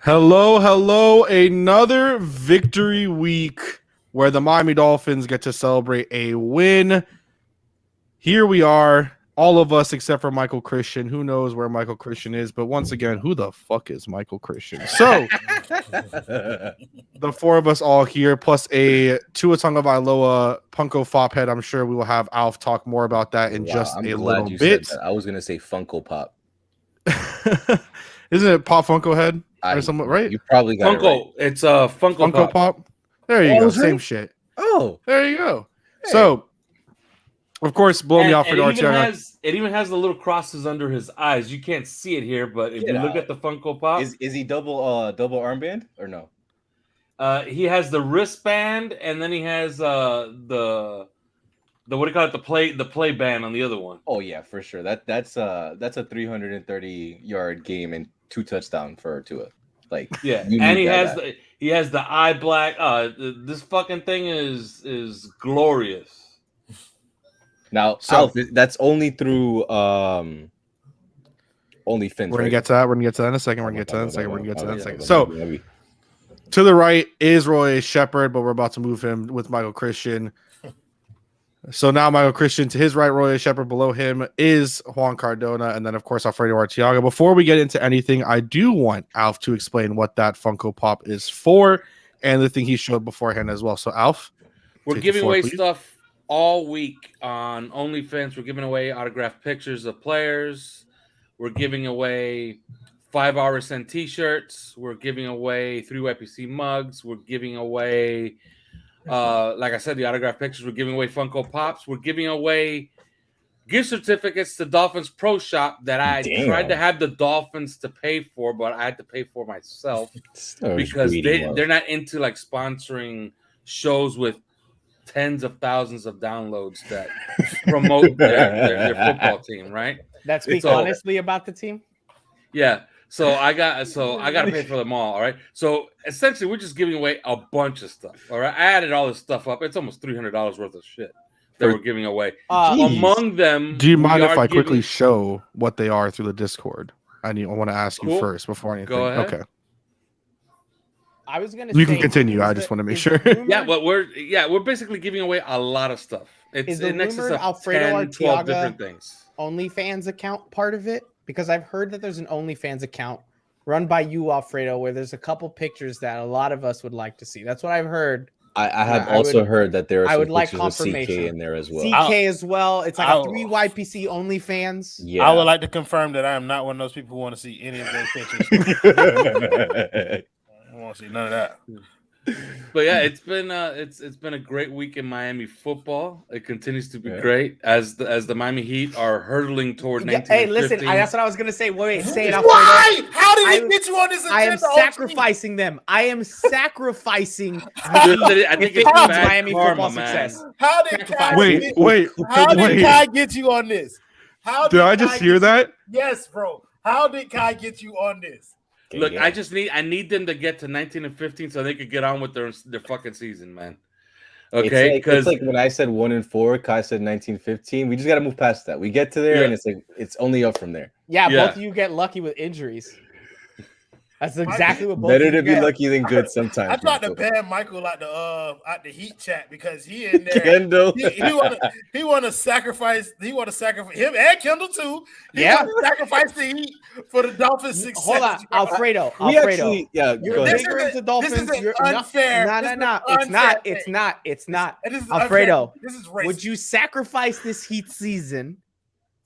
Hello. Another victory week where the Miami Dolphins get to celebrate a win. Here we are, all of us except for Michael Christian. Who knows where Michael Christian is? But once again, who the fuck is Michael Christian? So, the four of us all here, plus a Tua Tagovailoa Funko Pop head. I'm sure we will have Alf talk more about that in just a little bit. I was going to say Funko Pop. Isn't it Pop Funko head? Or something, right? You probably got Funko. It right. It's a Funko Pop. There you go. Same shit. Oh, there you go. Hey. So, of course, blow me off for It even has the little crosses under his eyes. You can't see it here, but if you look at the Funko Pop, is he double armband or no? He has the wristband, and then he has the what do you call it? The play band on the other one. Oh yeah, for sure. That's a 330-yard game and 2 touchdowns for Tua. Like yeah, and he has the eye black. This fucking thing is glorious. Now, so that's only through OnlyFins. We're gonna get to that. We're gonna get to that in a second. So, to the right is Roy Shepard, but we're about to move him with Michael Christian. So now Michael Christian to his right, Roy Shepard. Below him is Juan Cardona, and then of course Alfredo Arteaga. Before we get into anything, I do want Alf to explain what that Funko Pop is for, and the thing he showed beforehand as well. So Alf, we're giving away stuff all week on OnlyFans. We're giving away autographed pictures of players. We're giving away 5-hour send T-shirts. We're giving away 3 YPC mugs. We're giving away. Like I said, the autographed pictures. We're giving away Funko Pops. We're giving away gift certificates to Dolphins Pro Shop that I tried to have the Dolphins to pay for, but I had to pay for myself because they're not into like sponsoring shows with tens of thousands of downloads that promote their football team, right? That speaks honestly about the team. Yeah. So I got to pay for them all right? So essentially we're just giving away a bunch of stuff, all right? I added all this stuff up. It's almost $300 worth of shit that we're giving away. Among them, do you mind if I quickly show what they are through the Discord? I want to ask you first before anything. Go ahead. Okay. I was going to say you can continue. I just want to make sure. Yeah, but we're basically giving away a lot of stuff. It's in excess of Alfredo 10, 12 different things. OnlyFans account part of it? Because I've heard that there's an OnlyFans account run by you, Alfredo, where there's a couple pictures that a lot of us would like to see. That's what I've heard. I have also heard that there are some like pictures of CK in there as well. CK as well. It's like a 3 YPC OnlyFans. Yeah. I would like to confirm that I am not one of those people who want to see any of those pictures. I don't want to see none of that. But yeah, it's been a great week in Miami football. It continues to be great as the Miami Heat are hurtling toward 19. Hey, listen, that's what I was gonna say. Wait, say it. Why? How did he get you on this agenda? I am sacrificing them. I am sacrificing. I think it's Miami football man. success. How did Kai wait? How did Kai get you on this? Did I just hear that? Yes, bro. How did Kai get you on this? Look, I need them to get to 19 and 15 so they could get on with their fucking season, man. Okay, because it's like when I said 1-4, Kai said 19-15. We just got to move past that. We get to there, and it's like it's only up from there. Yeah, both of you get lucky with injuries. That's exactly what both better of you to be get. lucky than good sometimes. I tried to ban Michael at the Heat chat because he in there. Kendall. he want to sacrifice. He want to sacrifice him and Kendall too. He want to sacrifice the Heat for the Dolphins' success. Hold on, Alfredo. You're bigger into Dolphins. This is unfair. No. It's not. Alfredo, this is racist. Would you sacrifice this Heat season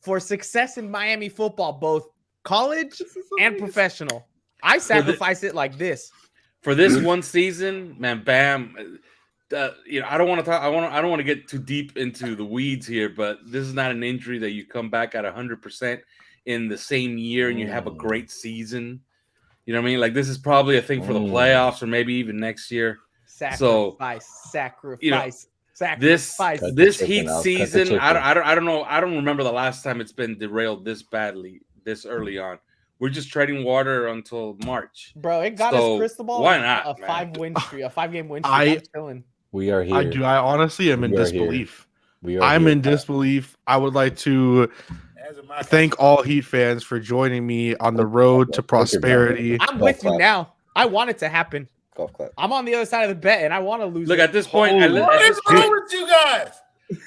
for success in Miami football, both college and professional? I sacrifice it like this for this one season, man. Bam, I don't want to talk. I don't want to get too deep into the weeds here, but this is not an injury that you come back at 100% in the same year and you have a great season. You know what I mean? Like this is probably a thing for the playoffs or maybe even next year. Sacrifice. This Heat season, I don't know. I don't remember the last time it's been derailed this badly, this early on. We're just treading water until March. Bro, it got us crystal ball. Why not? A 5-game win streak. We are here. I honestly am in disbelief. I'm in disbelief. I would like to thank all Heat fans for joining me on the road to prosperity. I'm with you now. I want it to happen. Golf clap. I'm on the other side of the bet, and I want to lose. Look, it. at this point, What is wrong with you guys?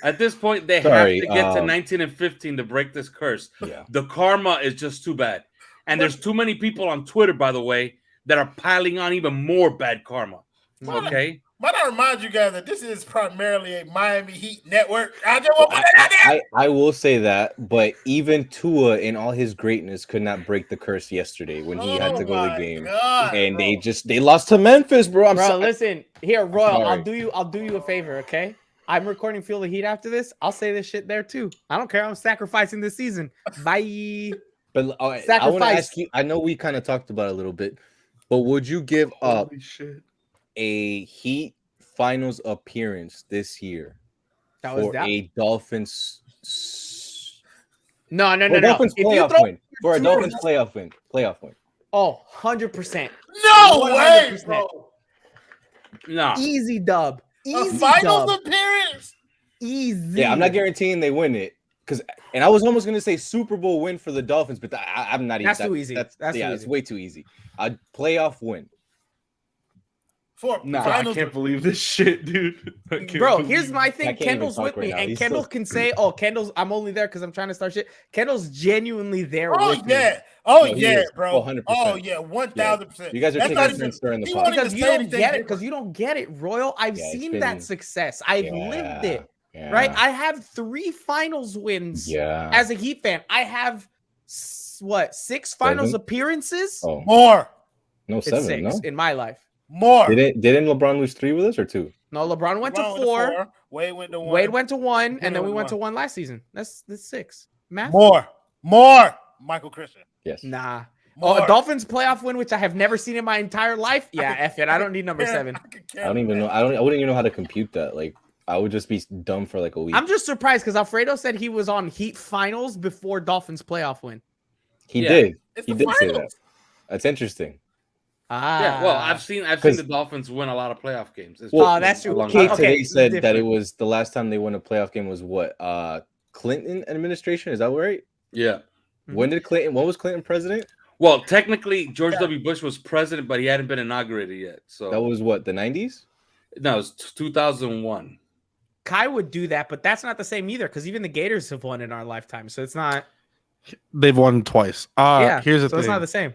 at this point, they Sorry, have to get to 19 and 15 to break this curse. Yeah. The karma is just too bad. And there's too many people on Twitter, by the way, that are piling on even more bad karma. Okay? But I remind you guys that this is primarily a Miami Heat network. I just want to put that out there. I will say that, but even Tua in all his greatness could not break the curse yesterday when he had to go to the game. God, And bro. they lost to Memphis, bro. Bro, listen here, Royal. sorry. I'll do you a favor, okay? I'm recording Feel the Heat after this. I'll say this shit there too. I don't care. I'm sacrificing this season. Bye. But I want to Sacrifice. ask you. I know we kind of talked about it a little bit, but would you give up Holy shit. a Heat Finals appearance this year That was for that. a Dolphins? No. Dolphins If you playoff throw win. For a Dolphins playoff win. Playoff win. 100%. No way, 100%. bro. No. Easy dub. A Easy finals dub. appearance. Easy. Yeah, I'm not guaranteeing they win it and I was almost gonna say Super Bowl win for the Dolphins, but I'm not. That's too easy. That's That's too it's easy. way too easy. A playoff win. For Nah, I finals. can't believe this shit, dude. I can't Bro, believe here's my I thing. can't even Kendall's talk with right me, now. and He's Kendall so- can say, "Oh, Kendall's. I'm only there because I'm trying to start shit." Kendall's genuinely there Oh with me. yeah. Oh No, he yeah, is. bro. 100%. Oh yeah, 1,000%. You guys are That's taking not a even- turn stirring the he pot. won't even Because you say don't anything get it. different. Because you don't get it, Royal. I've Yeah, it's seen been- that success. I've lived it. Yeah. Right? I have 3 finals wins Yeah. as a Heat fan. I have 6 finals 7? appearances? Oh More. no, It's 7. 6 No. in my life. More. Didn't LeBron lose 3 with us or 2? No, LeBron went LeBron to 4. Wade went to 1. Wade went to 1, and then Kendall we went went to 1 last season. That's 6. Math? More. Michael Christian. Yes. Nah. More. Oh, a Dolphins playoff win, which I have never seen in my entire life. Yeah, F it. I don't need number 7. I don't even know. I wouldn't even know how to compute that. Like, I would just be dumb for like a week. I'm just surprised because Alfredo said he was on Heat finals before Dolphins playoff win. He Yeah. did. It's He the did say that. finals. That's interesting. Yeah, well, I've seen the 'Cause- Dolphins win a lot of playoff games. It's Well, been that's a true. long Kate time. Okay, today said that it different. was the last time they won a playoff game was what? Clinton administration. Is that right? Yeah. When did Clinton? What was Clinton president? Well, technically, George W. Bush was president, but he hadn't been inaugurated yet. So That was what, the 90s? no, it was 2001. Kai would do that, but that's not the same either because even the Gators have won in our lifetime. So it's not. They've won twice. Yeah. Here's the So thing. it's not the same.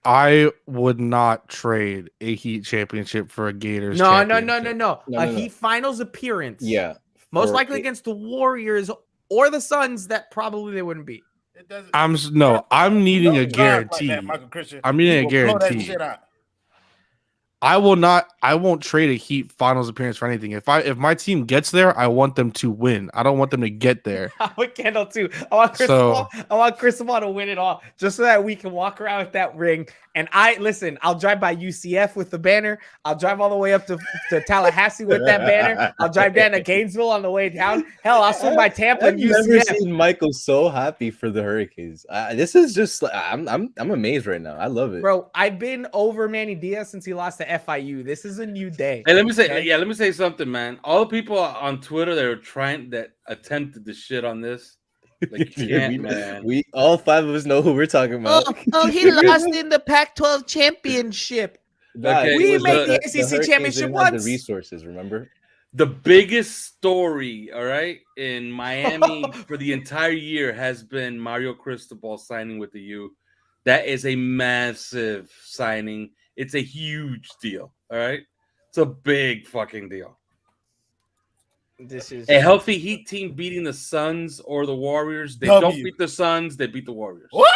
I would not trade a Heat championship for a Gators No. championship. No, A no, no. Heat finals appearance. Yeah. Most for likely a- against the Warriors or the Suns that probably they wouldn't beat. It doesn't. I'm needing a Don't drive like guarantee. that, Michael Christian. I'm needing a He will blow that guarantee. shit out. I won't trade a Heat finals appearance for anything. If my team gets there, I want them to win. I don't want them to get there. I would Kendall too. I want Cristobal to win it all just so that we can walk around with that ring. And I'll drive by UCF with the banner. I'll drive all the way up to Tallahassee with that banner. I'll drive down to Gainesville on the way down. Hell, I'll swing by Tampa I've and never UCF. seen Michael so happy for the Hurricanes. This is just like I'm amazed right now. I love it. Bro, I've been over Manny Diaz since he lost to FIU. This is a new day. Hey, let me say, Okay. let me say something, man. All the people on Twitter that attempted to shit on this, like you can't, man. We all 5 of us know who we're talking about. He lost in the Pac-12 championship. Nah, Okay, it we was made the ACC Hurricanes championship didn't have once. The resources, remember? The biggest story, all right, in Miami for the entire year has been Mario Cristobal signing with the U. That is a massive signing. It's a huge deal, all right? It's a big fucking deal. This is A healthy Heat team beating the Suns or the Warriors. They W. don't beat the Suns, they beat the Warriors. What?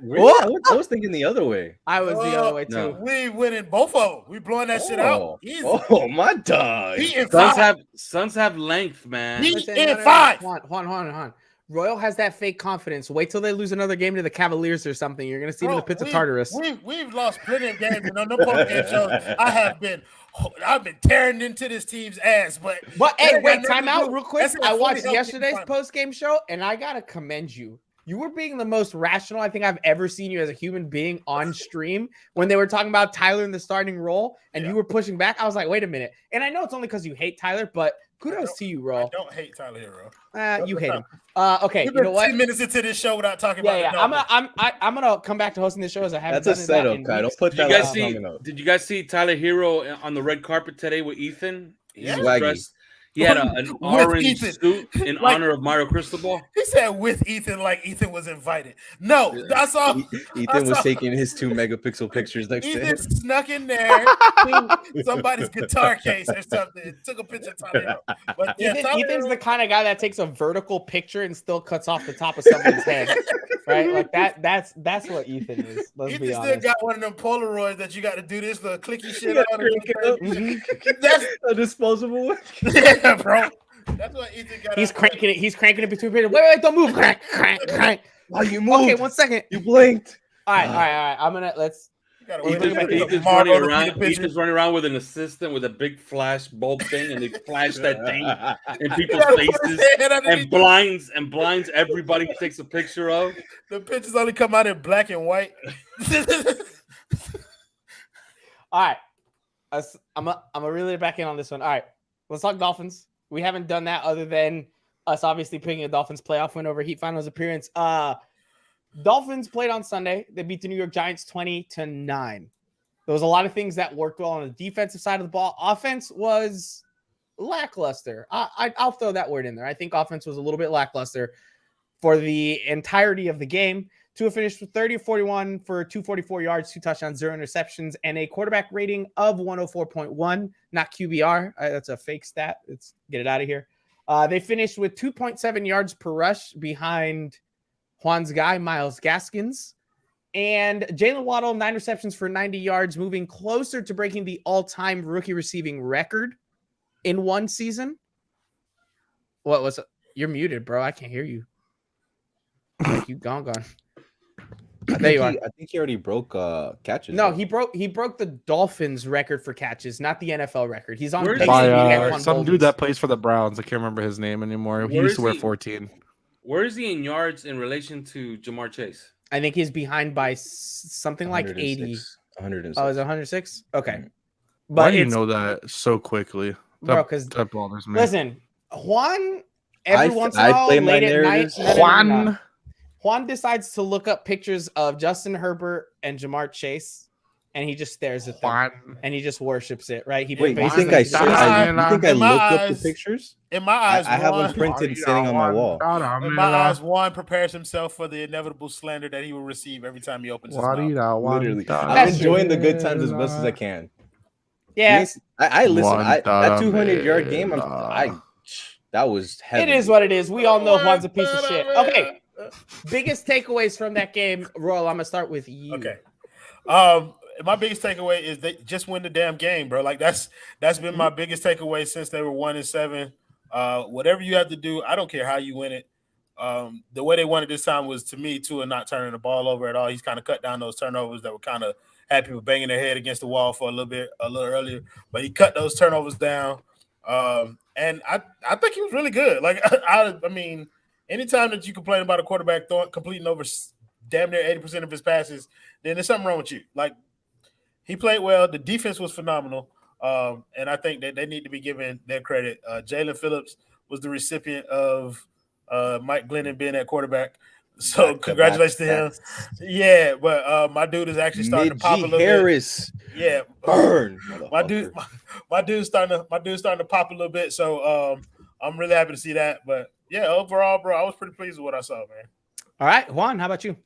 Really? I was thinking the other way. I was the other way too. No. We winning both of them. We blowing that shit out. Easy. Oh, my dog. He in Suns five. have length, man. He- Listen, in five. Hold on. Royal has that fake confidence. Wait till they lose another game to the Cavaliers or something. You're gonna see them in the pits of Tartarus. We've lost plenty of games, and on the postgame shows, I've been tearing into this team's ass. But But that hey, ain't wait, got nothing time to out do. real quick. That's I a watched 40 yesterday's healthy post game show, and I gotta commend you. you were being the most rational I think I've ever seen you as a human being on stream when they were talking about Tyler in the starting role and you were pushing back. I was like, wait a minute. And I know it's only because you hate Tyler, but kudos to you, Ro. I don't hate Tyler Hero. You hate him. Okay, You've you been know what? 10 minutes into this show without talking about Yeah. I'm gonna come back to hosting this show as I haven't. That's a setup, Kai. Don't put that last comment up. Did you guys see Tyler Hero on the red carpet today with Ethan? Yeah. He had an orange suit in honor of Mario Cristobal. He said with Ethan, like Ethan was invited. No, that's all. Ethan was taking his 2 megapixel pictures next to him. Ethan snuck in there to somebody's guitar case or something. Took a picture of Tyler Hero. But yeah, Ethan's the kind of guy that takes a vertical picture and still cuts off the top of someone's head. Right? Like that's what Ethan is. Let's Ethan be still honest. got one of them Polaroids that you got to do this the clicky shit on. That's a disposable one. Yeah, bro. That's what Ethan got. He's cranking it. He's cranking it between people. Wait, don't move. Crank. Why you moved? Okay, 1 second. You blinked. All right. I'm gonna Ethan's running around with an assistant with a big flash bulb thing, and they flash that thing in people's faces and blinds everybody he takes a picture of. The pictures only come out in black and white. All right. I'm gonna reel it back in on this one. All right, let's talk Dolphins. We haven't done that other than us obviously picking a Dolphins playoff win over Heat Finals appearance. Dolphins played on Sunday. They beat the New York Giants 20-9. There was a lot of things that worked well on the defensive side of the ball. Offense was lackluster. I'll throw that word in there. I think offense was a little bit lackluster for the entirety of the game. Tua finished with 30-41 for 244 yards, 2 touchdowns, 0 interceptions, and a quarterback rating of 104.1, not QBR. That's a fake stat. Let's get it out of here. They finished with 2.7 yards per rush behind Juan's guy, Myles Gaskins. And Jalen Waddle, 9 receptions for 90 yards, moving closer to breaking the all-time rookie receiving record in one season. What was it? You're muted, bro. I can't hear you. Like you gone. There you are. I think he already broke catches. No, he broke the Dolphins record for catches, not the NFL record. He's on pace by some dude that plays for the Browns. I can't remember his name anymore. He used to wear 14. Where is he in yards in relation to Jamar Chase? I think he's behind by something like 80. 106. Oh, is it 106? Okay. But why do you know that so quickly? Bro, because that bothers me. Listen, Juan, every once in a while, late at night, Juan decides to look up pictures of Justin Herbert and Jamar Chase, and he just stares at them, and he just worships it, right? You think I looked up the pictures? In my eyes, I have them printed sitting on my wall. In my eyes, Juan prepares himself for the inevitable slander that he will receive every time he opens his mouth. Literally, I'm enjoying the good times as much as I can. Yeah, I listen. That 200-yard game, that was heavy. It is what it is. We all know Juan's a piece of shit. Okay. Biggest takeaways from that game, Royal. I'm gonna start with you. Okay. My biggest takeaway is they just win the damn game, bro. Like that's been my biggest takeaway since they were 1-7. Whatever you have to do, I don't care how you win it. The way they won it this time was, to me, Tua not turning the ball over at all. He's kind of cut down those turnovers that were kind of had people banging their head against the wall for a little earlier, but he cut those turnovers down. And I think he was really good. Like I mean. Anytime that you complain about a quarterback completing over damn near 80% of his passes, then there's something wrong with you. Like, he played well. The defense was phenomenal. And I think that they need to be given their credit. Jalen Phillips was the recipient of Mike Glennon being at quarterback. So congratulations to him. Yeah, but my dude is actually starting to pop a little Harris. bit. Yeah. Burn. My dude's starting to pop a little bit. So I'm really happy to see that. But yeah, overall, bro, I was pretty pleased with what I saw, man. All right, Juan, how about you?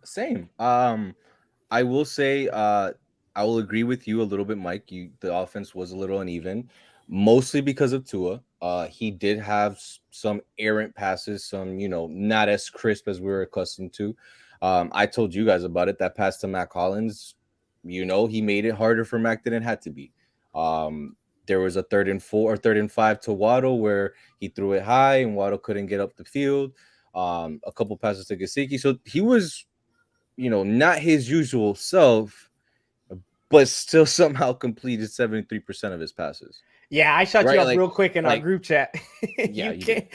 Same. I will say I will agree with you a little bit, Mike. The offense was a little uneven, mostly because of Tua. He did have some errant passes, some, not as crisp as we were accustomed to. I told you guys about it. That pass to Mac Hollins, he made it harder for Mac than it had to be. There was a 3rd and 4 or 3rd and 5 to Waddle where he threw it high and Waddle couldn't get up the field. A couple passes to Gesicki. So he was, not his usual self, but still somehow completed 73% of his passes. Yeah, I shut you up real quick in our group chat. Yeah, you did.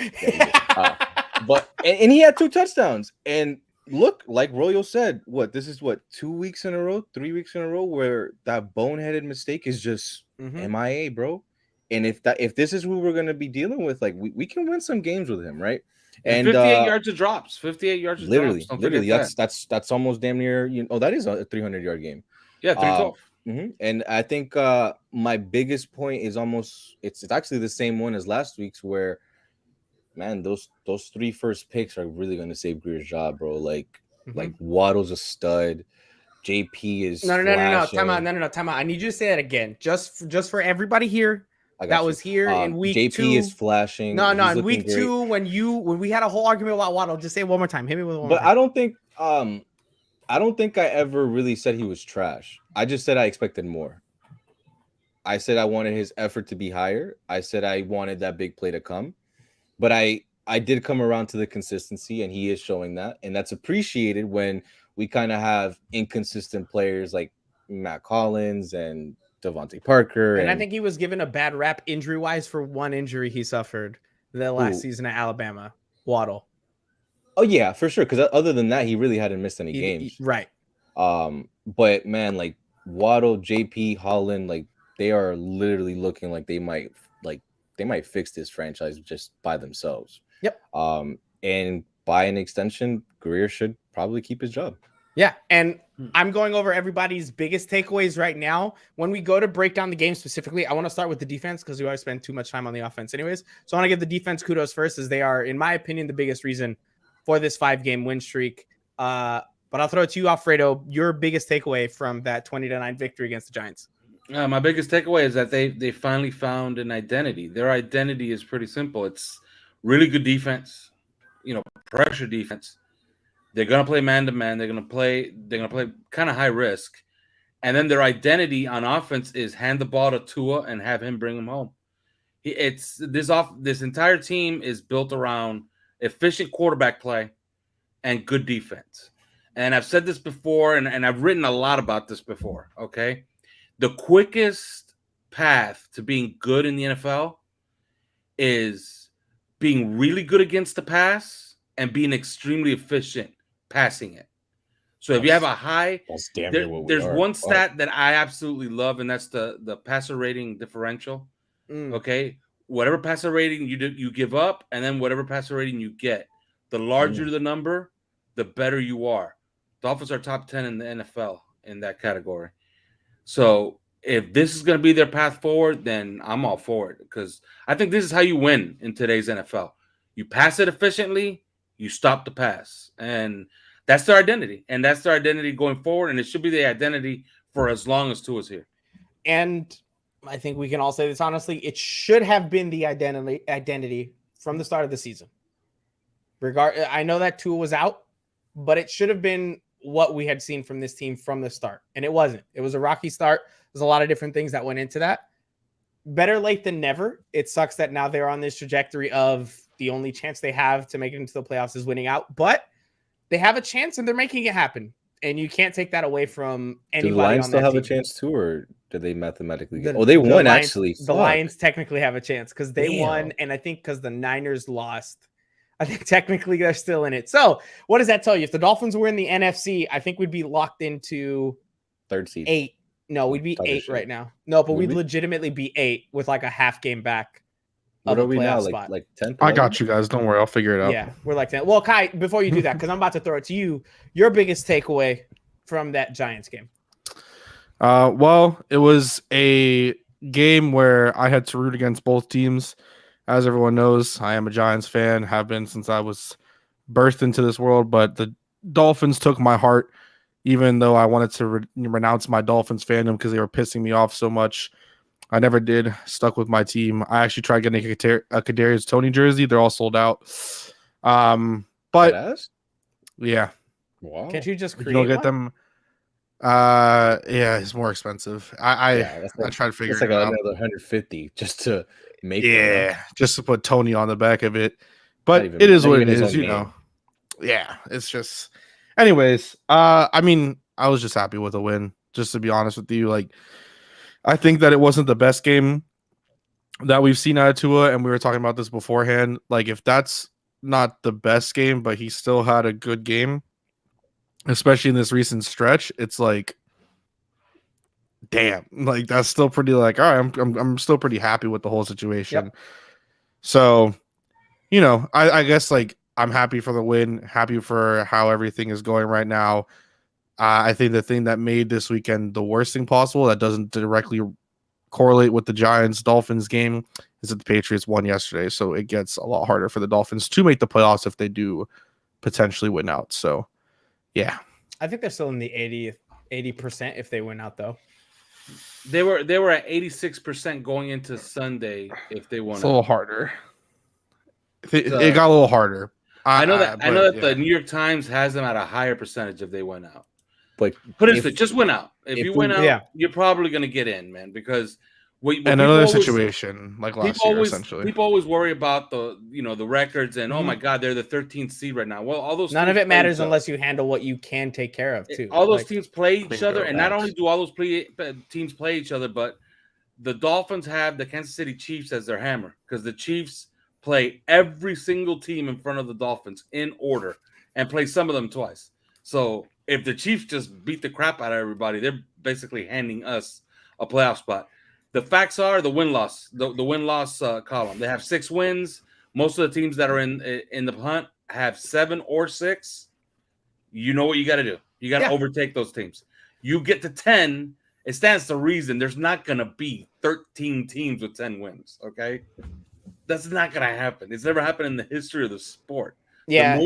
But and he had 2 touchdowns. And look, like Royo said, this is 2 weeks in a row, 3 weeks in a row where that boneheaded mistake is just MIA, bro. And if this is who we're gonna be dealing with, like we can win some games with him, right? And 58 yards of drops, 58 yards of drops. Literally, that's almost damn near. That is a 300-yard game. Yeah, 312. And I think my biggest point is it's actually the same one as last week's, where, man, those 3 first picks are really going to save Greer's job, bro. Like Waddle's a stud. JP is no. Time out. I need you to say that again, just for everybody here that was here in week JP 2. is flashing. No, in week 2 when we had a whole argument about Waddle. Just say it one more time. Hit me with one. But I don't think I ever really said he was trash. I just said I expected more. I said I wanted his effort to be higher. I said I wanted that big play to come. But I did come around to the consistency, and he is showing that. And that's appreciated when we kind of have inconsistent players like Matt Collins and Devontae Parker. And I think he was given a bad rap injury-wise for one injury he suffered the last season at Alabama, Waddle. Oh, yeah, for sure. Because other than that, he really hadn't missed any games. Right. But, man, like Waddle, JP, Holland, like they are literally looking like they might fix this franchise just by themselves. Yep. And by an extension, Greer should probably keep his job. Yeah. And I'm going over everybody's biggest takeaways right now. When we go to break down the game specifically, I want to start with the defense because we always spend too much time on the offense anyways. So I want to give the defense kudos first, as they are, in my opinion, the biggest reason for this 5-game win streak. But I'll throw it to you, Alfredo. Your biggest takeaway from that 20-9 victory against the Giants? My biggest takeaway is that they finally found an identity. Their identity is pretty simple. It's really good defense, pressure defense. They're gonna play man-to-man. They're gonna play kind of high risk, and then their identity on offense is hand the ball to Tua and have him bring him home. This entire team is built around efficient quarterback play and good defense. And I've said this before, and I've written a lot about this before. Okay. The quickest path to being good in the NFL is being really good against the pass and being extremely efficient passing it. So if you have a high, there's one stat that I absolutely love, and that's the passer rating differential. Okay. Whatever passer rating you give up, and then whatever passer rating you get, the larger the number, the better you are. Dolphins are top 10 in the NFL in that category. So if this is going to be their path forward, then I'm all for it, because I think this is how you win in today's NFL. You pass it efficiently, you stop the pass, and that's their identity. And that's their identity going forward, and it should be the identity for as long as Tua's here. And I think we can all say this honestly, it should have been the identity from the start of the season. I know that Tua was out, but it should have been what we had seen from this team from the start. And it wasn't. It was a rocky start. There's a lot of different things that went into that. Better late than never. It sucks that now they're on this trajectory of the only chance they have to make it into the playoffs is winning out. But they have a chance, and they're making it happen. And you can't take that away from anybody. Do the Lions on still that have team. a chance too, or did they mathematically get? They won, Lions, actually. The Lions technically have a chance because they won, and I think because the Niners lost, I think technically they're still in it. So what does that tell you? If the Dolphins were in the NFC, I think we'd be locked into 3rd seed. 8. No, we'd be 8 right now. No, but we'd legitimately be 8 with like a half game back. What are we now? Like 10th? I got you guys. Don't worry. I'll figure it out. Yeah, we're like 10. Well, Kai, before you do that, because I'm about to throw it to you, your biggest takeaway from that Giants game? Well, it was a game where I had to root against both teams. As everyone knows, I am a Giants fan, have been since I was birthed into this world, but the Dolphins took my heart, even though I wanted to renounce my Dolphins fandom because they were pissing me off so much. I never did. Stuck with my team. I actually tried getting a Kadarius Toney jersey. They're all sold out. But yeah. Wow. Can't you just create you don't get one? them? Yeah, it's more expensive. I tried to figure it out. Another 150 just to make. Yeah, just to put Tony on the back of it. But it is what it is, you know. Yeah, it's just. Anyways, I mean, I was just happy with the win. Just to be honest with you, like, I think that it wasn't the best game that we've seen out of Tua, and we were talking about this beforehand. Like, if that's not the best game, but he still had a good game, especially in this recent stretch. It's like, damn, like that's still pretty like, all right, I'm still pretty happy with the whole situation. Yep. So, I guess like I'm happy for the win, happy for how everything is going right now. I think the thing that made this weekend the worst thing possible, that doesn't directly correlate with the Giants-Dolphins game, is that the Patriots won yesterday. So it gets a lot harder for the Dolphins to make the playoffs if they do potentially win out. So, yeah. I think they're still in the 80% if they win out, though. They were at 86% going into Sunday if they won. It's a little harder. It got a little harder. I know that the New York Times has them at a higher percentage if they win out. But just win out. If you win out, you're probably going to get in, man. Because another situation like last year, essentially. People always worry about the records and oh my God, they're the 13th seed right now. Well, all those none of it matters unless you handle what you can take care of too. All those teams play each other, and not only do all those teams play each other, but the Dolphins have the Kansas City Chiefs as their hammer because the Chiefs play every single team in front of the Dolphins in order and play some of them twice. So if the Chiefs just beat the crap out of everybody, they're basically handing us a playoff spot. The facts are the win-loss, the win-loss column. They have 6 wins. Most of the teams that are in the hunt have 7 or 6. You know what you got to do. You got to overtake those teams. You get to 10, it stands to reason there's not going to be 13 teams with 10 wins, okay? That's not going to happen. It's never happened in the history of the sport. Yeah.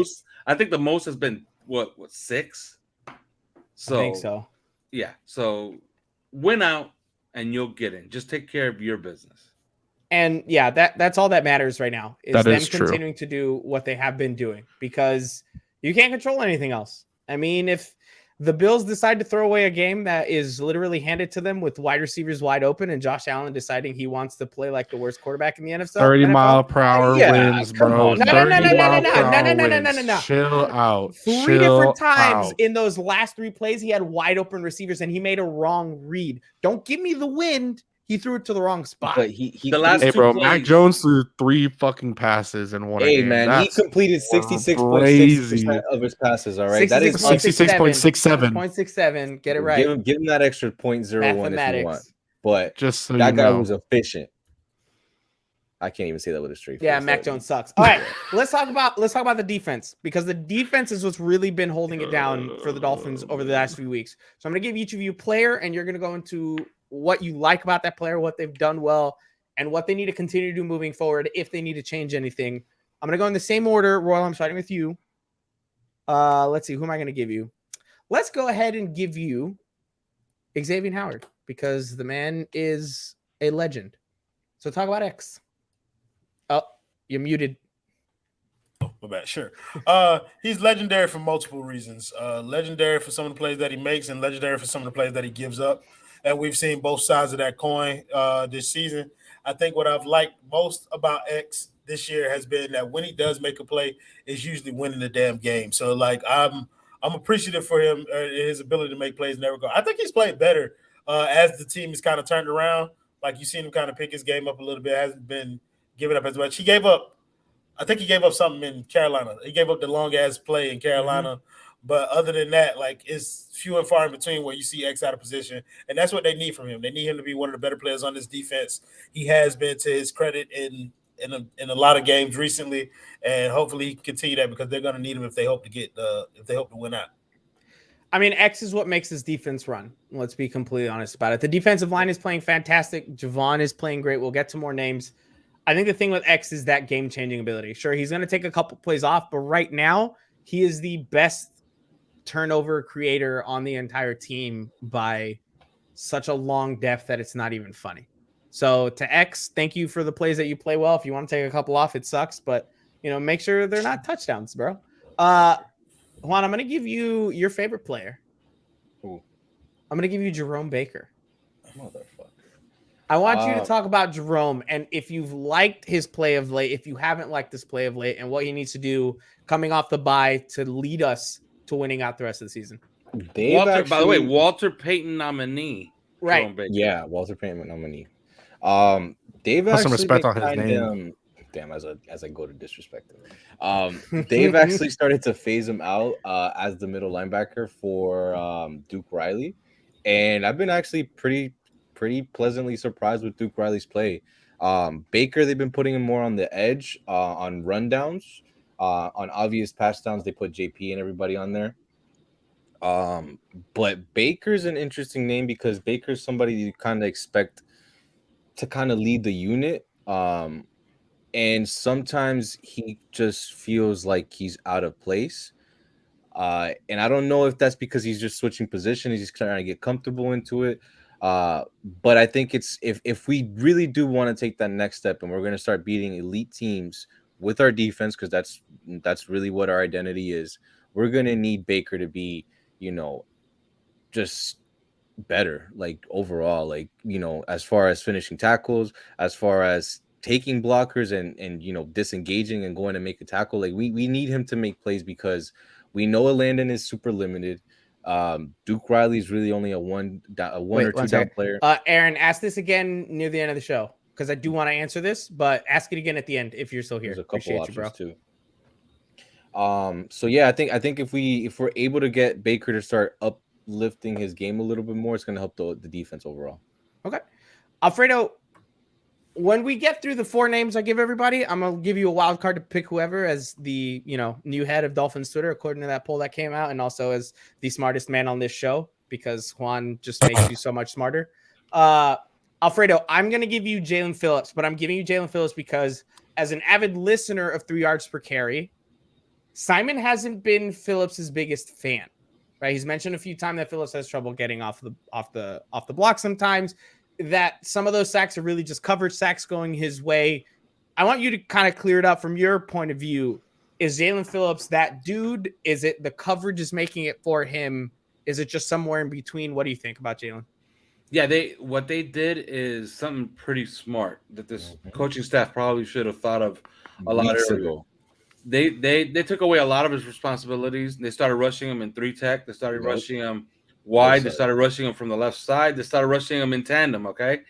I think the most has been, what 6? So, I think so. Yeah. So win out and you'll get in. Just take care of your business. And yeah, that's all that matters right now is that them is continuing to do what they have been doing because you can't control anything else. I mean, if the Bills decide to throw away a game that is literally handed to them with wide receivers wide open and Josh Allen deciding he wants to play like the worst quarterback in the NFL. 30-mile-per-hour wins, bro. No. Chill out. Three different times in those last 3 plays, he had wide open receivers and he made a wrong read. Don't give me the wind. He threw it to the wrong spot. But he the last hey, 2 bro, plays. Mac Jones threw 3 fucking passes in one game. Hey, man, That's he completed 66.6% of his passes, all right? That is 66.67. 0.67. Get it right. Give him that extra 0.01 if you want. But just so that guy was efficient. I can't even say that with a straight face. Yeah, Mac Jones sucks. All right, let's talk about the defense because the defense is what's really been holding it down for the Dolphins over the last few weeks. So I'm going to give each of you a player, and you're going to go into what you like about that player, what they've done well, and what they need to continue to do moving forward if they need to change anything. I'm going to go in the same order. Royal, I'm starting with you. Let's see. Who am I going to give you? Let's go ahead and give you Xavier Howard because the man is a legend. So talk about X. Oh, you're muted. Oh, my bad. Sure. He's legendary for multiple reasons. Legendary for some of the plays that he makes and legendary for some of the plays that he gives up. And we've seen both sides of that coin this season. I think what I've liked most about X this year has been that when he does make a play, it's usually winning the damn game. So, like, I'm appreciative for him, his ability to make plays and everything. I think he's played better as the team has kind of turned around. Like, you've seen him kind of pick his game up a little bit. Hasn't been giving up as much. I think he gave up something in Carolina. He gave up the long-ass play in Carolina. Mm-hmm. But other than that, like, it's few and far in between where you see X out of position. And that's what they need from him. They need him to be one of the better players on this defense. He has been, to his credit, in a lot of games recently. And hopefully he can continue that because they're going to need him if they hope to win out. I mean, X is what makes this defense run. Let's be completely honest about it. The defensive line is playing fantastic. Javon is playing great. We'll get to more names. I think the thing with X is that game-changing ability. Sure, he's going to take a couple plays off, but right now he is the best turnover creator on the entire team by such a long depth that it's not even funny. So to X, thank you for the plays that you play well. If you want to take a couple off, it sucks, but make sure they're not touchdowns, bro. Juan, I'm going to give you your favorite player. Ooh. I'm going to give you Jerome Baker. Motherfucker. I want you to talk about Jerome and if you've liked his play of late, if you haven't liked this play of late, and what he needs to do coming off the bye to lead us to winning out the rest of the season. By the way, Walter Payton nominee. Right. Yeah, Walter Payton nominee. They've Put some actually respect on his name. damn, as I go to disrespect him. They've actually started to phase him out as the middle linebacker for Duke Riley, and I've been actually pretty pleasantly surprised with Duke Riley's play. Baker, they've been putting him more on the edge on rundowns, on obvious pass downs. They put JP and everybody on there. But Baker's an interesting name because Baker's somebody you kind of expect to kind of lead the unit. And sometimes he just feels like he's out of place. And I don't know if that's because he's just switching position, he's just trying to get comfortable into it. But I think it's if we really do want to take that next step and we're going to start beating elite teams with our defense, because that's really what our identity is, we're going to need Baker to be, just better, like overall, like, as far as finishing tackles, as far as taking blockers and disengaging and going to make a tackle. Like we need him to make plays because we know Landon is super limited. Duke Riley is really only a one or two down player. Aaron, ask this again near the end of the show because I do want to answer this, but ask it again at the end if you're still here. There's a couple options too. So yeah, I think if we're able to get Baker to start uplifting his game a little bit more, it's going to help the defense overall. Okay, Alfredo, when we get through the 4 names I give everybody, I'm gonna give you a wild card to pick whoever as the new head of Dolphins Twitter, according to that poll that came out, and also as the smartest man on this show because Juan just makes you so much smarter. Alfredo, I'm gonna give you Jalen Phillips, but I'm giving you Jalen Phillips because as an avid listener of 3 yards per carry, Simon hasn't been Phillips's biggest fan, right? He's mentioned a few times that Phillips has trouble getting off the block sometimes. That some of those sacks are really just coverage sacks going his way. I want you to kind of clear it up from your point of view. Is Jalen Phillips that dude? Is it the coverage is making it for him? Is it just somewhere in between? What do you think about Jalen? Yeah, what they did is something pretty smart that this coaching staff probably should have thought of a lot earlier. They took away a lot of his responsibilities. They started rushing him in 3 tech. They started rushing him wide. They started rushing him from the left side. They started rushing him in tandem. Okay,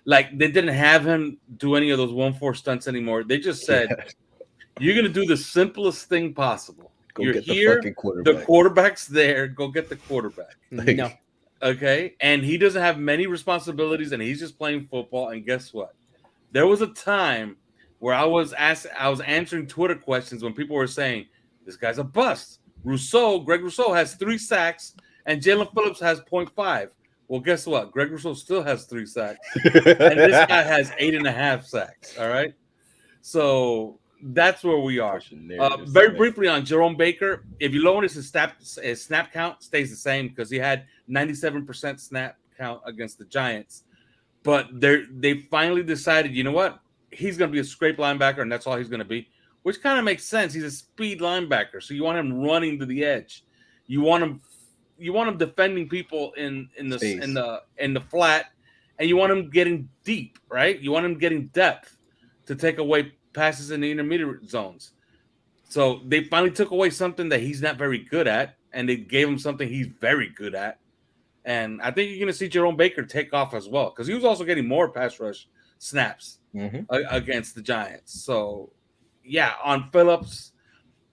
like they didn't have him do any of those 1-4 stunts anymore. They just said, "You're gonna do the simplest thing possible. You're here. The quarterback's there. Go get the quarterback." No. Okay, and he doesn't have many responsibilities, and he's just playing football. And guess what? There was a time where I was answering Twitter questions when people were saying, "This guy's a bust." Greg Rousseau has 3 sacks. And Jalen Phillips has 0.5. Well, guess what? Greg Rousseau still has 3 sacks. And this guy has 8.5 sacks. All right. So that's where we are. Very briefly on Jerome Baker. If you lower his snap count, stays the same because he had 97% snap count against the Giants. But they finally decided, you know what? He's going to be a scrape linebacker, and that's all he's going to be, which kind of makes sense. He's a speed linebacker. So you want him running to the edge. You want him defending people in the flat, and you want him getting deep, right? You want him getting depth to take away passes in the intermediate zones. So they finally took away something that he's not very good at, and they gave him something he's very good at. And I think you're going to see Jerome Baker take off as well because he was also getting more pass rush snaps against the Giants. So, yeah, on Phillips,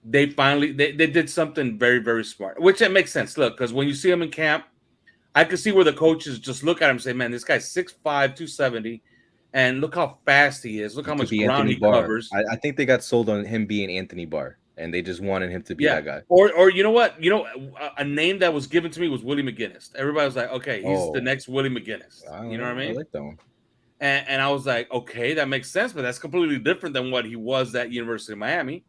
they did something very, very smart, which it makes sense. Look, because when you see him in camp, I can see where the coaches just look at him and say, man, this guy's 6'5", 270, and look how fast he is. Look how much ground he covers. I think they got sold on him being Anthony Barr, and they just wanted him to be that guy. Or you know what? A name that was given to me was Willie McGinnis. Everybody was like, okay, he's the next Willie McGinnis. You know what I mean? I like that one. And I was like, okay, that makes sense, but that's completely different than what he was at University of Miami.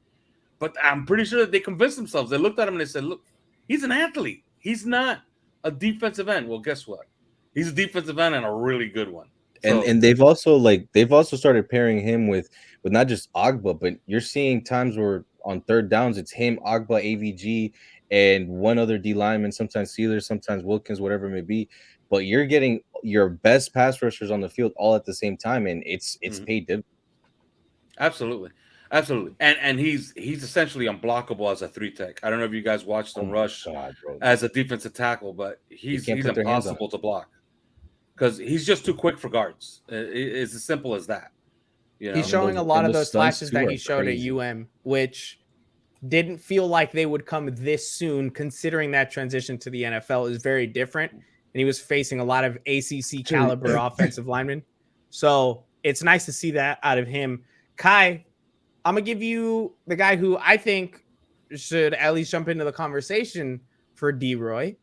But I'm pretty sure that they convinced themselves. They looked at him and they said, look, he's an athlete. He's not a defensive end. Well, guess what? He's a defensive end and a really good one. So, and they've also started pairing him with not just Agba, but you're seeing times where on 3rd downs, it's him, Agba, AVG, and one other D lineman, sometimes Sealer, sometimes Wilkins, whatever it may be. But you're getting your best pass rushers on the field all at the same time, and it's paid dividends. Absolutely. And he's essentially unblockable as a 3-tech. I don't know if you guys watched him rush as a defensive tackle, but he's impossible to block because he's just too quick for guards. It's as simple as that. He's showing a lot of those flashes that he showed crazy. at UM, which didn't feel like they would come this soon, considering that transition to the NFL is very different. And he was facing a lot of ACC caliber offensive linemen. So it's nice to see that out of him. Kai, I'm going to give you the guy who I think should at least jump into the conversation for D-Roy,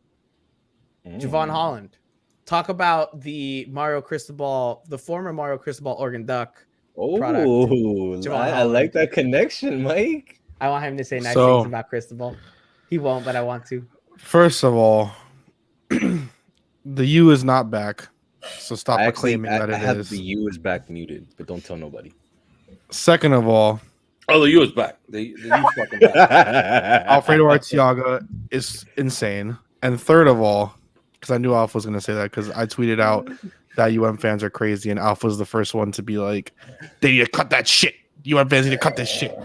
Javon Holland. Talk about the Mario Cristobal, the former Mario Cristobal Oregon Duck. Oh, I like that connection, Mike. I want him to say nice things about Cristobal. He won't, but I want to. First of all, the U is not back, so stop claiming that it is. The U is back muted, but don't tell nobody. Second of all, the U is back. The U's fucking back. Alfredo Arteaga is insane. And third of all, because I knew Alpha was going to say that because I tweeted out that UM fans are crazy, and Alpha was the first one to be like, they need to cut that shit. UM fans need to cut this shit.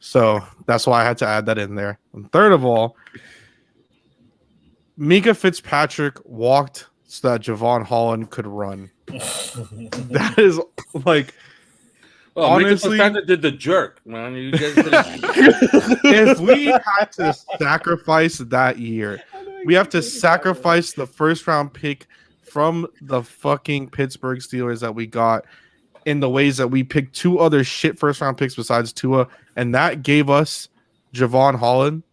So that's why I had to add that in there. And third of all, Mika Fitzpatrick walked so that Javon Holland could run. That is like, honestly, Mika Fitzpatrick did the jerk, man. You guys did if we had to sacrifice that year, we have to sacrifice the first round pick from the fucking Pittsburgh Steelers that we got in the ways that we picked two other shit first round picks besides Tua, and that gave us Javon Holland.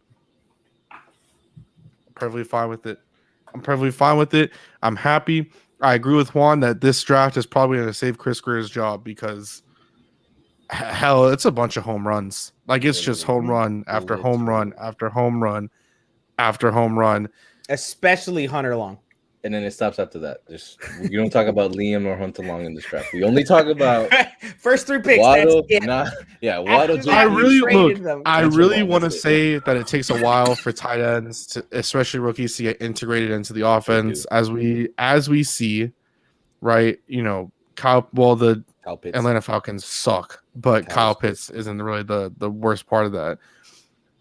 Perfectly fine with it. I'm perfectly fine with it. I'm happy. I agree with Juan that this draft is probably going to save Chris Greer's job because hell, it's a bunch of home runs. Like it's just home run after home run after home run after home run. Especially Hunter Long. And then it stops after that. You don't talk about Liam or Hunter Long in this draft. We only talk about first three picks. Waddle, Waddle. I really want to say that it takes a while for tight ends, especially rookies, to get integrated into the offense. As we see, right? You know, Kyle Pitts. Atlanta Falcons suck, but Kyle Pitts isn't really the worst part of that.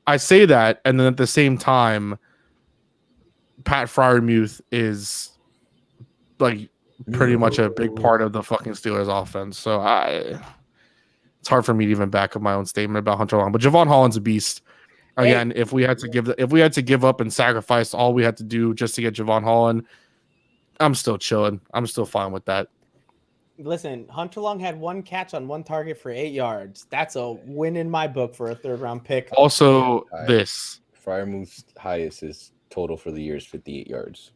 I say that, and then at the same time, Pat Freiermuth is like pretty much a big part of the fucking Steelers offense. So it's hard for me to even back up my own statement about Hunter Long. But Javon Holland's a beast. Again, if we had to give up and sacrifice all we had to do just to get Javon Holland, I'm still chilling. I'm still fine with that. Listen, Hunter Long had one catch on one target for 8 yards. That's a win in my book for a third round pick. Also, Freiermuth's highest is total for the year is 58 yards.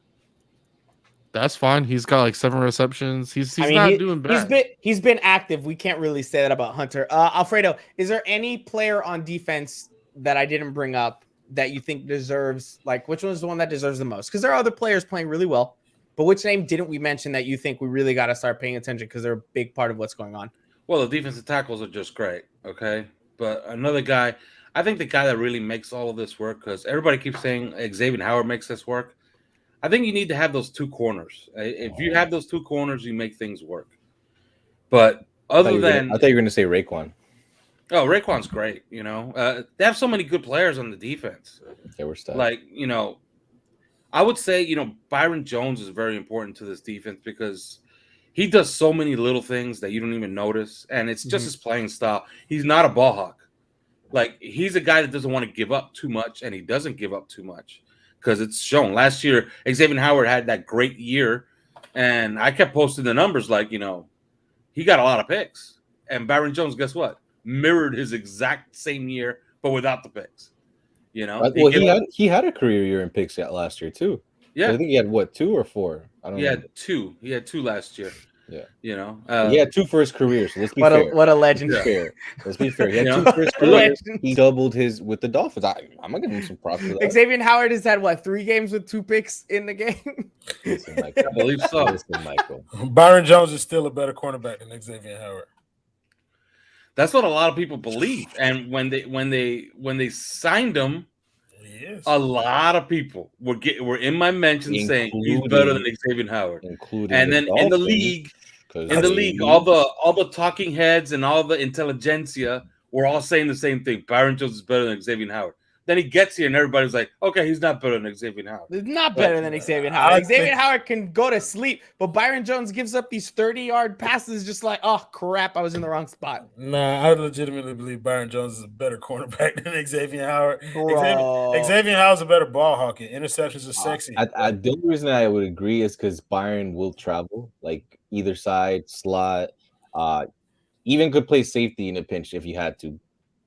That's fine. He's got like 7 receptions. He's not doing bad. He's been active. We can't really say that about Hunter. Alfredo, is there any player on defense that I didn't bring up that you think deserves, like, which one is the one that deserves the most? Because there are other players playing really well, but which name didn't we mention that you think we really got to start paying attention because they're a big part of what's going on? Well, the defensive tackles are just great, okay? But another guy, I think the guy that really makes all of this work, because everybody keeps saying Xavier Howard makes this work. I think you need to have those two corners. If you have those two corners, you make things work. But I thought you were going to say Raekwon. Oh, Raekwon's great. You know, they have so many good players on the defense. Yeah, we're stuck. Like, you know, I would say, you know, Byron Jones is very important to this defense because he does so many little things that you don't even notice, and it's just his playing style. He's not a ball hawk. Like, he's a guy that doesn't want to give up too much, and he doesn't give up too much because it's shown. Last year, Xavier Howard had that great year, and I kept posting the numbers like, you know, he got a lot of picks. And Byron Jones, guess what? Mirrored his exact same year, but without the picks. You know? Well, he had a career year in picks last year, too. Yeah. I think he had, 2 or 4? I don't know. He had 2. He had 2 last year. Yeah. You know? He had 2 for his career, so let's be fair. What a legend. Let's be fair. He had 2 for his career. He doubled his with the Dolphins. I'm going to give him some props for that. Xavier Howard has had, 3 games with 2 picks in the game? Listen, Michael. I believe so. Listen, Michael. Byron Jones is still a better cornerback than Xavier Howard. That's what a lot of people believe. And when they signed him, a lot of people were in my mentions saying he's better than Xavier Howard. And then in the league, all the talking heads and all the intelligentsia were all saying the same thing. Byron Jones is better than Xavier Howard. Then he gets here and everybody's like, okay, he's not better than Xavier Howard. It's not better than Xavier Howard. Xavier Howard can go to sleep, but Byron Jones gives up these 30-yard passes just like, oh, crap, I was in the wrong spot. Nah, I legitimately believe Byron Jones is a better cornerback than Xavier Howard. Bro. Xavier Howard's a better ball hawker. Interceptions are sexy. The only reason I would agree is because Byron will travel, like either side, slot, even could play safety in a pinch if you had to.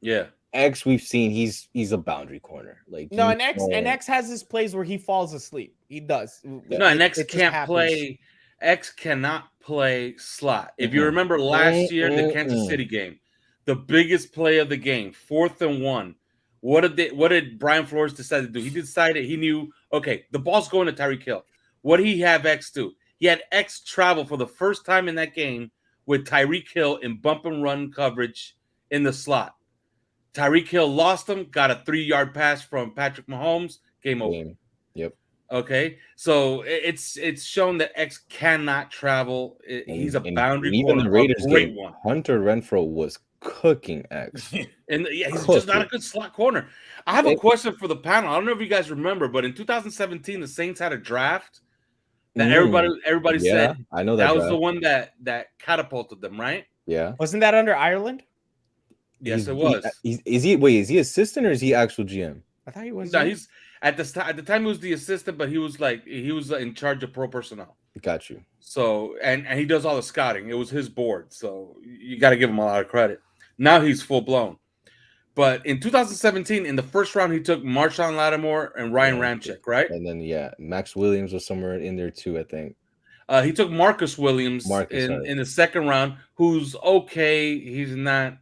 Yeah. X, we've seen he's a boundary corner. Like no, and X has his plays where he falls asleep. He does. No, and X can't play. X cannot play slot. If you remember last year, the Kansas City game, the biggest play of the game, 4th and 1. What did Brian Flores decide to do? He decided he knew, okay, the ball's going to Tyreek Hill. What did he have X do? He had X travel for the first time in that game with Tyreek Hill in bump and run coverage in the slot. Tyreek Hill lost him, got a 3-yard pass from Patrick Mahomes, game over. Yep. Okay, so it's shown that X cannot travel. He's a boundary corner. Even the Raiders great game, one. Hunter Renfrow was cooking X. And he's just not a good slot corner. I have a question for the panel. I don't know if you guys remember, but in 2017, the Saints had a draft that everybody said I know that was draft. the one that catapulted them, right? Yeah. Wasn't that under Ireland? Yes, it was. Is he assistant or is he actual GM? I thought he was. No, he's at the time he was the assistant, but he was in charge of pro personnel. Got you. So and he does all the scouting. It was his board, so you got to give him a lot of credit. Now he's full blown. But in 2017, in the first round, he took Marshawn Lattimore and Ryan Ramczyk, right? And then Max Williams was somewhere in there too, I think. He took Marcus Williams in the second round, who's okay. He's not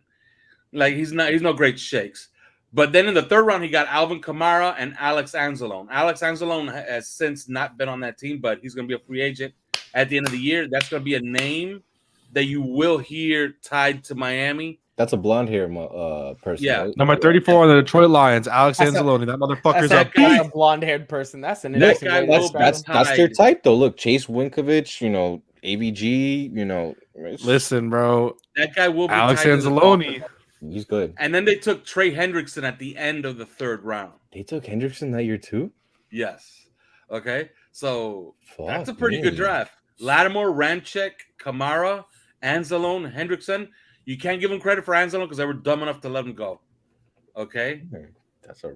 he's no great shakes. But then in the third round, he got Alvin Kamara and Alex Anzalone. Alex Anzalone has since not been on that team, but he's going to be a free agent at the end of the year. That's going to be a name that you will hear tied to Miami. That's a blonde hair person. Yeah. Right? Number 34 on the Detroit Lions, Alex Anzalone. That motherfucker's that's a blonde-haired person. That's an interesting way to describe him. That's their type, though. Look, Chase Winovich, AVG, Listen, bro. That guy will be Alex tied to the Anzalone. He's good. And then they took Trey Hendrickson at the end of the third round. They took Hendrickson that year too? Yes. Okay. So that's a pretty good draft. Lattimore, Ramczyk, Kamara, Anzalone, Hendrickson. You can't give him credit for Anzalone because they were dumb enough to let him go. Okay.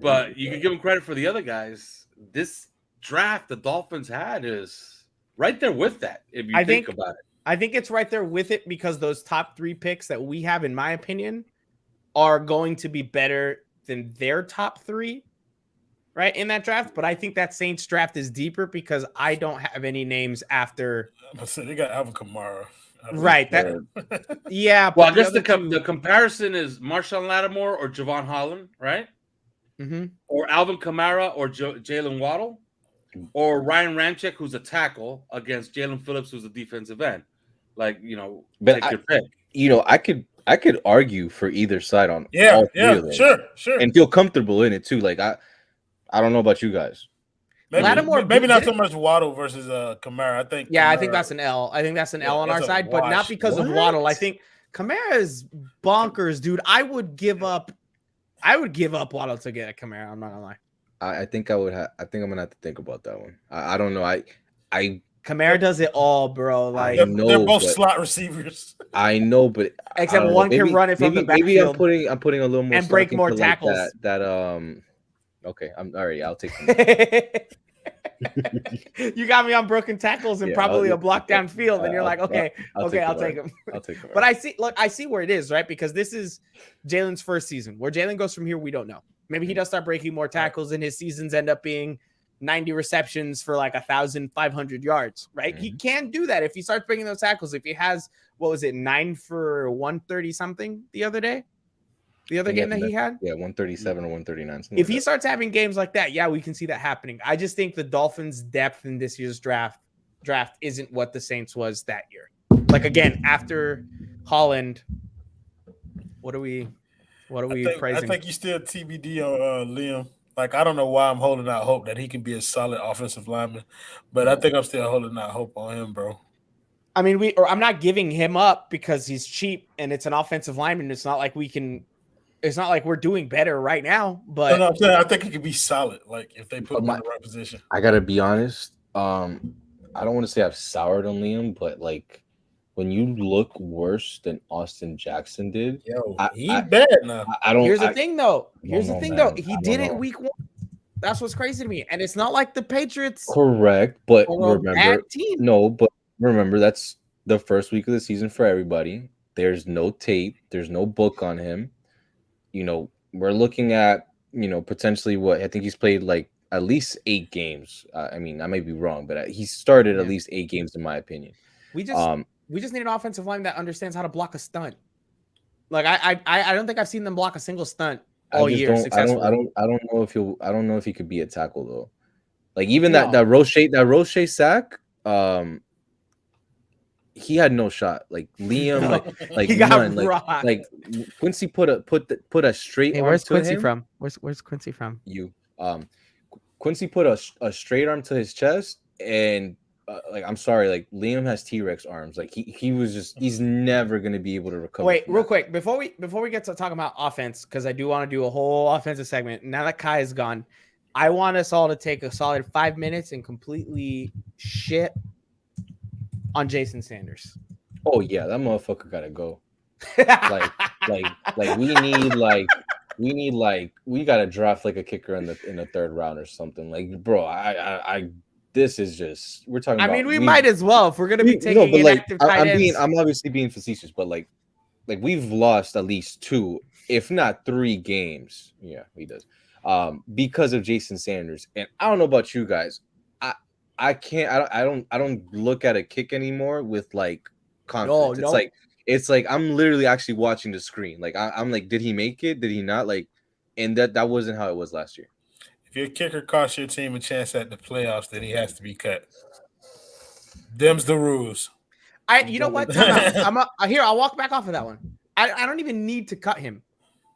But you can give him credit for the other guys. This draft the Dolphins had is right there with that, if you think about it. I think it's right there with it because those top 3 picks that we have, in my opinion, are going to be better than their top 3, right, in that draft. But I think that Saints draft is deeper because I don't have any names after. So they got Alvin Kamara. Right. Yeah. Well, I guess the comparison is Marshawn Lattimore or Javon Holland, right? Mm-hmm. Or Alvin Kamara or Jalen Waddle, or Ryan Ramczyk, who's a tackle, against Jalen Phillips, who's a defensive end. Take your pick. I could argue for either side on all 3 of them. Sure, and feel comfortable in it too. Like I don't know about you guys. Maybe not so much Waddle versus Kamara. I think I think that's an L. I think that's an L on our side, but not because of Waddle. I think Kamara is bonkers, dude. I would give up Waddle to get a Kamara. I'm not gonna lie. I think I would have. I think I'm gonna have to think about that one. I don't know. I Kamara does it all, bro. Like they're both slot receivers. I know, but except one can run it from the backfield. Maybe I'm putting a little more and break more tackles. Okay, I'm all right. I'll take them. You got me on broken tackles and probably a block down field, and you're like, okay, I'll take him. I'll take him. But I see where it is, right? Because this is Jalen's first season. Where Jalen goes from here, we don't know. Maybe he does start breaking more tackles, and his seasons end up being 90 receptions for like 1,500 yards, right? Mm-hmm. He can do that if he starts breaking those tackles. If he has, 9 for 130 something the other day? The other game that he had? Yeah, 137 or 139. If he starts having games like that, we can see that happening. I just think the Dolphins' depth in this year's draft isn't what the Saints was that year. Like, again, after Holland, what are we praising? I think you still TBD on Liam. Like, I don't know why I'm holding out hope that he can be a solid offensive lineman, but I think I'm still holding out hope on him, bro. I mean, I'm not giving him up because he's cheap and it's an offensive lineman. It's not like we can It's not like we're doing better right now, No, but I'm saying I think it could be solid. Like if they put him in the right position. I gotta be honest. I don't want to say I've soured on Liam, but like when you look worse than Austin Jackson did, Yo, I he's bad now. I don't. here's the thing, though. He did it week 1. That's what's crazy to me, and it's not like the Patriots. Correct, but are a remember, bad team. no, but remember that's the first week of the season for everybody. There's no tape. There's no book on him. You know, we're looking at, you know, potentially what I think he's played like at least 8 games. I mean, I may be wrong, but he started at least 8 games in my opinion. We just need an offensive line that understands how to block a stunt. Like I don't think I've seen them block a single stunt all year. I don't know if he could be a tackle though. Like even that Roche sack, he had no shot. Like Liam, like he none. got like Quincy put a straight. Hey, arm where's to Quincy him. from? Where's Quincy from? You, Quincy put a straight arm to his chest, and like I'm sorry, like Liam has T-Rex arms. Like he's never gonna be able to recover. Wait, real quick before we get to talking about offense, because I do want to do a whole offensive segment. Now that Kai is gone, I want us all to take a solid 5 minutes and completely shit on Jason Sanders. Oh yeah, that motherfucker gotta go. we gotta draft like a kicker in the 3rd round or something. Like, bro, I this is just we're talking. I about, mean, we might as well if we're gonna be taking inactive tight ends. I'm obviously being facetious, but like we've lost at least 2, if not 3 games. Yeah, he does. Because of Jason Sanders, and I don't know about you guys. I don't look at a kick anymore with like confidence. It's like I'm literally actually watching the screen. Like I'm like, did he make it? Did he not? Like, and that wasn't how it was last year. If your kicker costs your team a chance at the playoffs, then he has to be cut. Them's the rules. You know what? I'll walk back off of that one. I don't even need to cut him,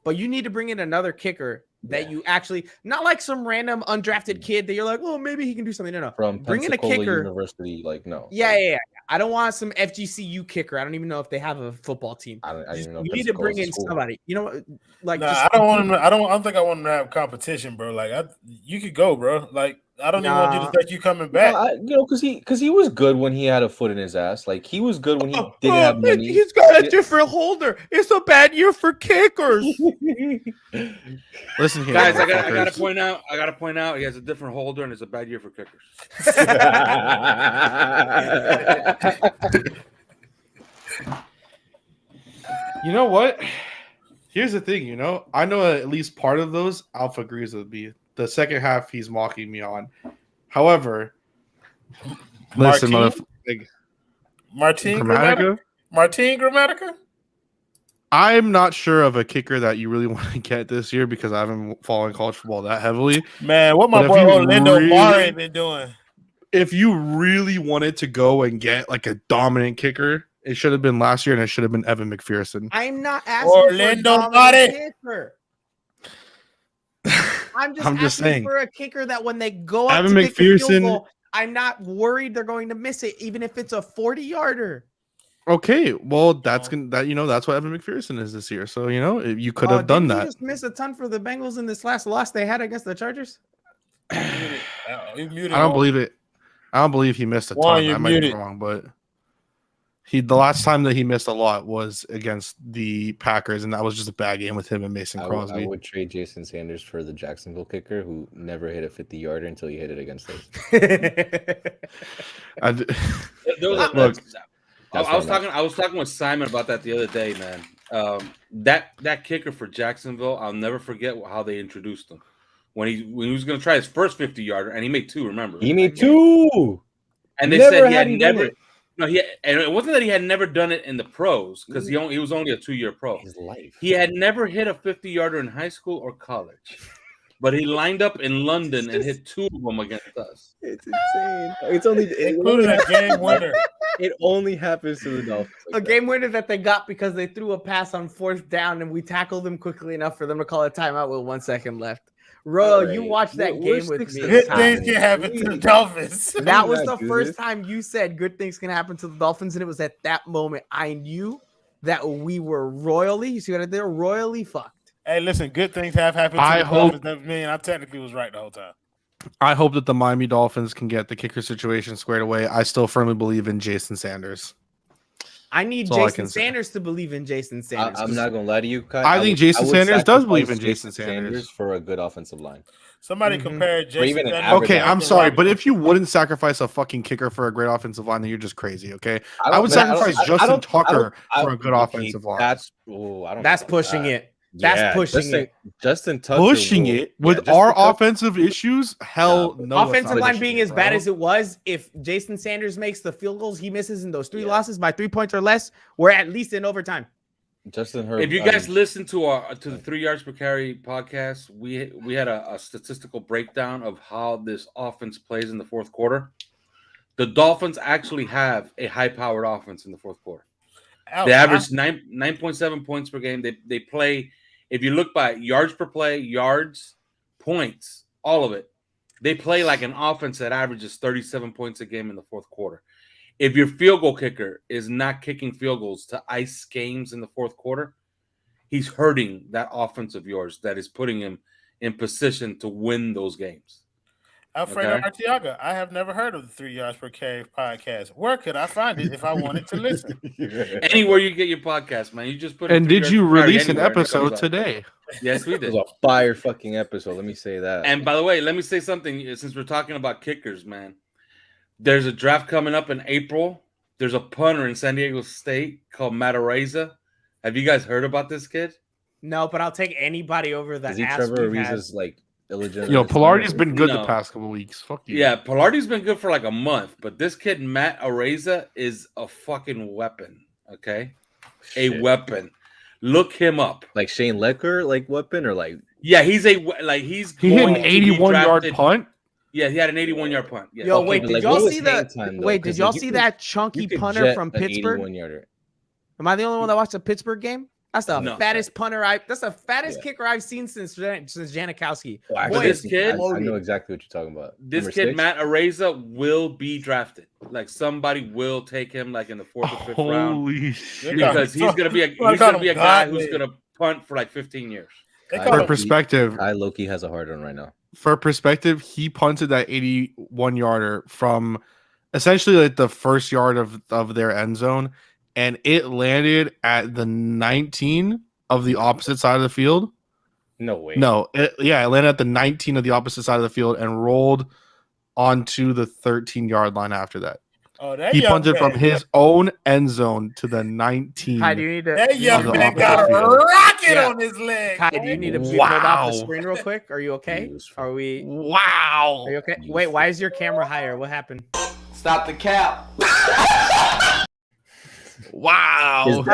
but you need to bring in another kicker that you actually, not like some random undrafted kid that you're like, well, maybe he can do something. No. From bring Pensacola in a kicker. University, like no. Yeah. I don't want some FGCU kicker. I don't even know if they have a football team. I don't even know. You need to bring in somebody. You know, like I don't want him. I don't think I want him to have competition, bro. Like you could go, bro. Like I don't even want you to think you coming back. Because he was good when he had a foot in his ass. Like he was good when he didn't have money. He's got a different holder. It's a bad year for kickers. Listen here, guys. I gotta point out. He has a different holder, and it's a bad year for kickers. You know what? Here's the thing. You know, I know at least part of those Alpha agrees with me. The second half, he's mocking me on. However, listen, Martin Grammatica. I'm not sure of a kicker that you really want to get this year because I haven't followed college football that heavily. Man, what my boy Orlando Mare been doing? If you really wanted to go and get like a dominant kicker, it should have been last year, and it should have been Evan McPherson. I'm not asking Orlando for a dominant kicker. I'm just asking saying for a kicker that when they go up Evan to kick a field McPherson, goal, I'm not worried they're going to miss it, even if it's a 40-yarder. Okay, well that's that's what Evan McPherson is this year. So you could have done that. He just missed a ton for the Bengals in this last loss they had against the Chargers. I don't believe it. I don't believe he missed a ton. I might be wrong, but the last time that he missed a lot was against the Packers, and that was just a bad game with him and Mason Crosby. I would trade Jason Sanders for the Jacksonville kicker who never hit a 50-yarder until he hit it against us. I was talking with Simon about that the other day, man. That kicker for Jacksonville, I'll never forget how they introduced him. When he was going to try his first 50-yarder, and he made 2. Remember, he made 2, and they said he had never. No, and it wasn't that he had never done it in the pros because he was only a 2-year pro. His life. He had never hit a 50-yarder in high school or college, but he lined up in London and hit 2 of them against us. It's insane. It's only a game winner. It only happens to the Dolphins. Like game winner that they got because they threw a pass on 4th down and we tackled them quickly enough for them to call a timeout with 1 second left. Royal, you watched that game with me. Good things can happen to the Dolphins. That was the first time you said good things can happen to the Dolphins, and it was at that moment I knew that we were royally, you see what I did? Royally fucked. Hey, listen, good things have happened to the Dolphins. That mean I technically was right the whole time. I hope that the Miami Dolphins can get the kicker situation squared away. I still firmly believe in Jason Sanders. I need Jason Sanders to believe in Jason Sanders. I'm not gonna lie to you, Kai. I think Jason Sanders does believe in Jason Sanders for a good offensive line. Somebody compared Jason Sanders. Okay, I'm sorry, but if you wouldn't sacrifice a fucking kicker for a great offensive line, then you're just crazy. Okay, I would sacrifice Justin Tucker for a good offensive line. That's pushing it. That's pushing it. Justin Tucker pushing it with our offensive issues. Hell no. Offensive line being as bad as it was, if Jason Sanders makes the field goals he misses in those 3 losses by 3 points or less, we're at least in overtime. Justin Herbert. If you guys listen to the 3 yards per carry podcast, we had a statistical breakdown of how this offense plays in the fourth quarter. The Dolphins actually have a high-powered offense in the fourth quarter. They average 9.7 points per game. They play. If you look by yards per play, yards, points, all of it, they play like an offense that averages 37 points a game in the fourth quarter. If your field goal kicker is not kicking field goals to ice games in the fourth quarter, he's hurting that offense of yours that is putting him in position to win those games. Alfredo Arteaga, I have never heard of the 3 yards per carry podcast. Where could I find it if I wanted to listen? Anywhere you get your podcast, man. You just put. And did you release an episode today? Yes, we did. It was a fire fucking episode. Let me say that. And by the way, let me say something. Since we're talking about kickers, man, there's a draft coming up in April. There's a punter in San Diego State called Matt Araiza. Have you guys heard about this kid? No, but I'll take anybody over that. Is he Trevor Ariza's like? Pilardi's been good the past couple weeks. Fuck you. Yeah, Pilardi's been good for like a month, but this kid Matt Araiza is a fucking weapon. Okay, a weapon. Look him up. Like Shane Lecker, like weapon or like? Yeah, he hit an 81-yard punt. Yeah, he had an 81-yard punt. Yeah. Yo, wait, did y'all see that? Wait, did y'all see that chunky punter from Pittsburgh? 81-yarder. Am I the only one that watched the Pittsburgh game? That's the fattest punter that's the fattest kicker I've seen since Janikowski. Boy, this kid, I know exactly what you're talking about. This kid, Matt Araiza, will be drafted. Like somebody will take him like in the 4th or 5th round. Shit. Because he's gonna be a guy who's gonna punt for like 15 years. For perspective, Loki has a hard on right now. For perspective, he punted that 81-yarder from essentially like the first yard of their end zone. And it landed at the 19 of the opposite side of the field. No way. No, it landed at the 19 of the opposite side of the field and rolled onto the 13-yard line after that. Oh, that he punted from his own end zone to the 19. Kai, do you need to? That young man got a rocket on his leg. Kai, do you need to pull off the screen real quick? Are you okay? Are we? Wow. Are you okay? Wait, why is your camera higher? What happened? Stop the cap. Wow.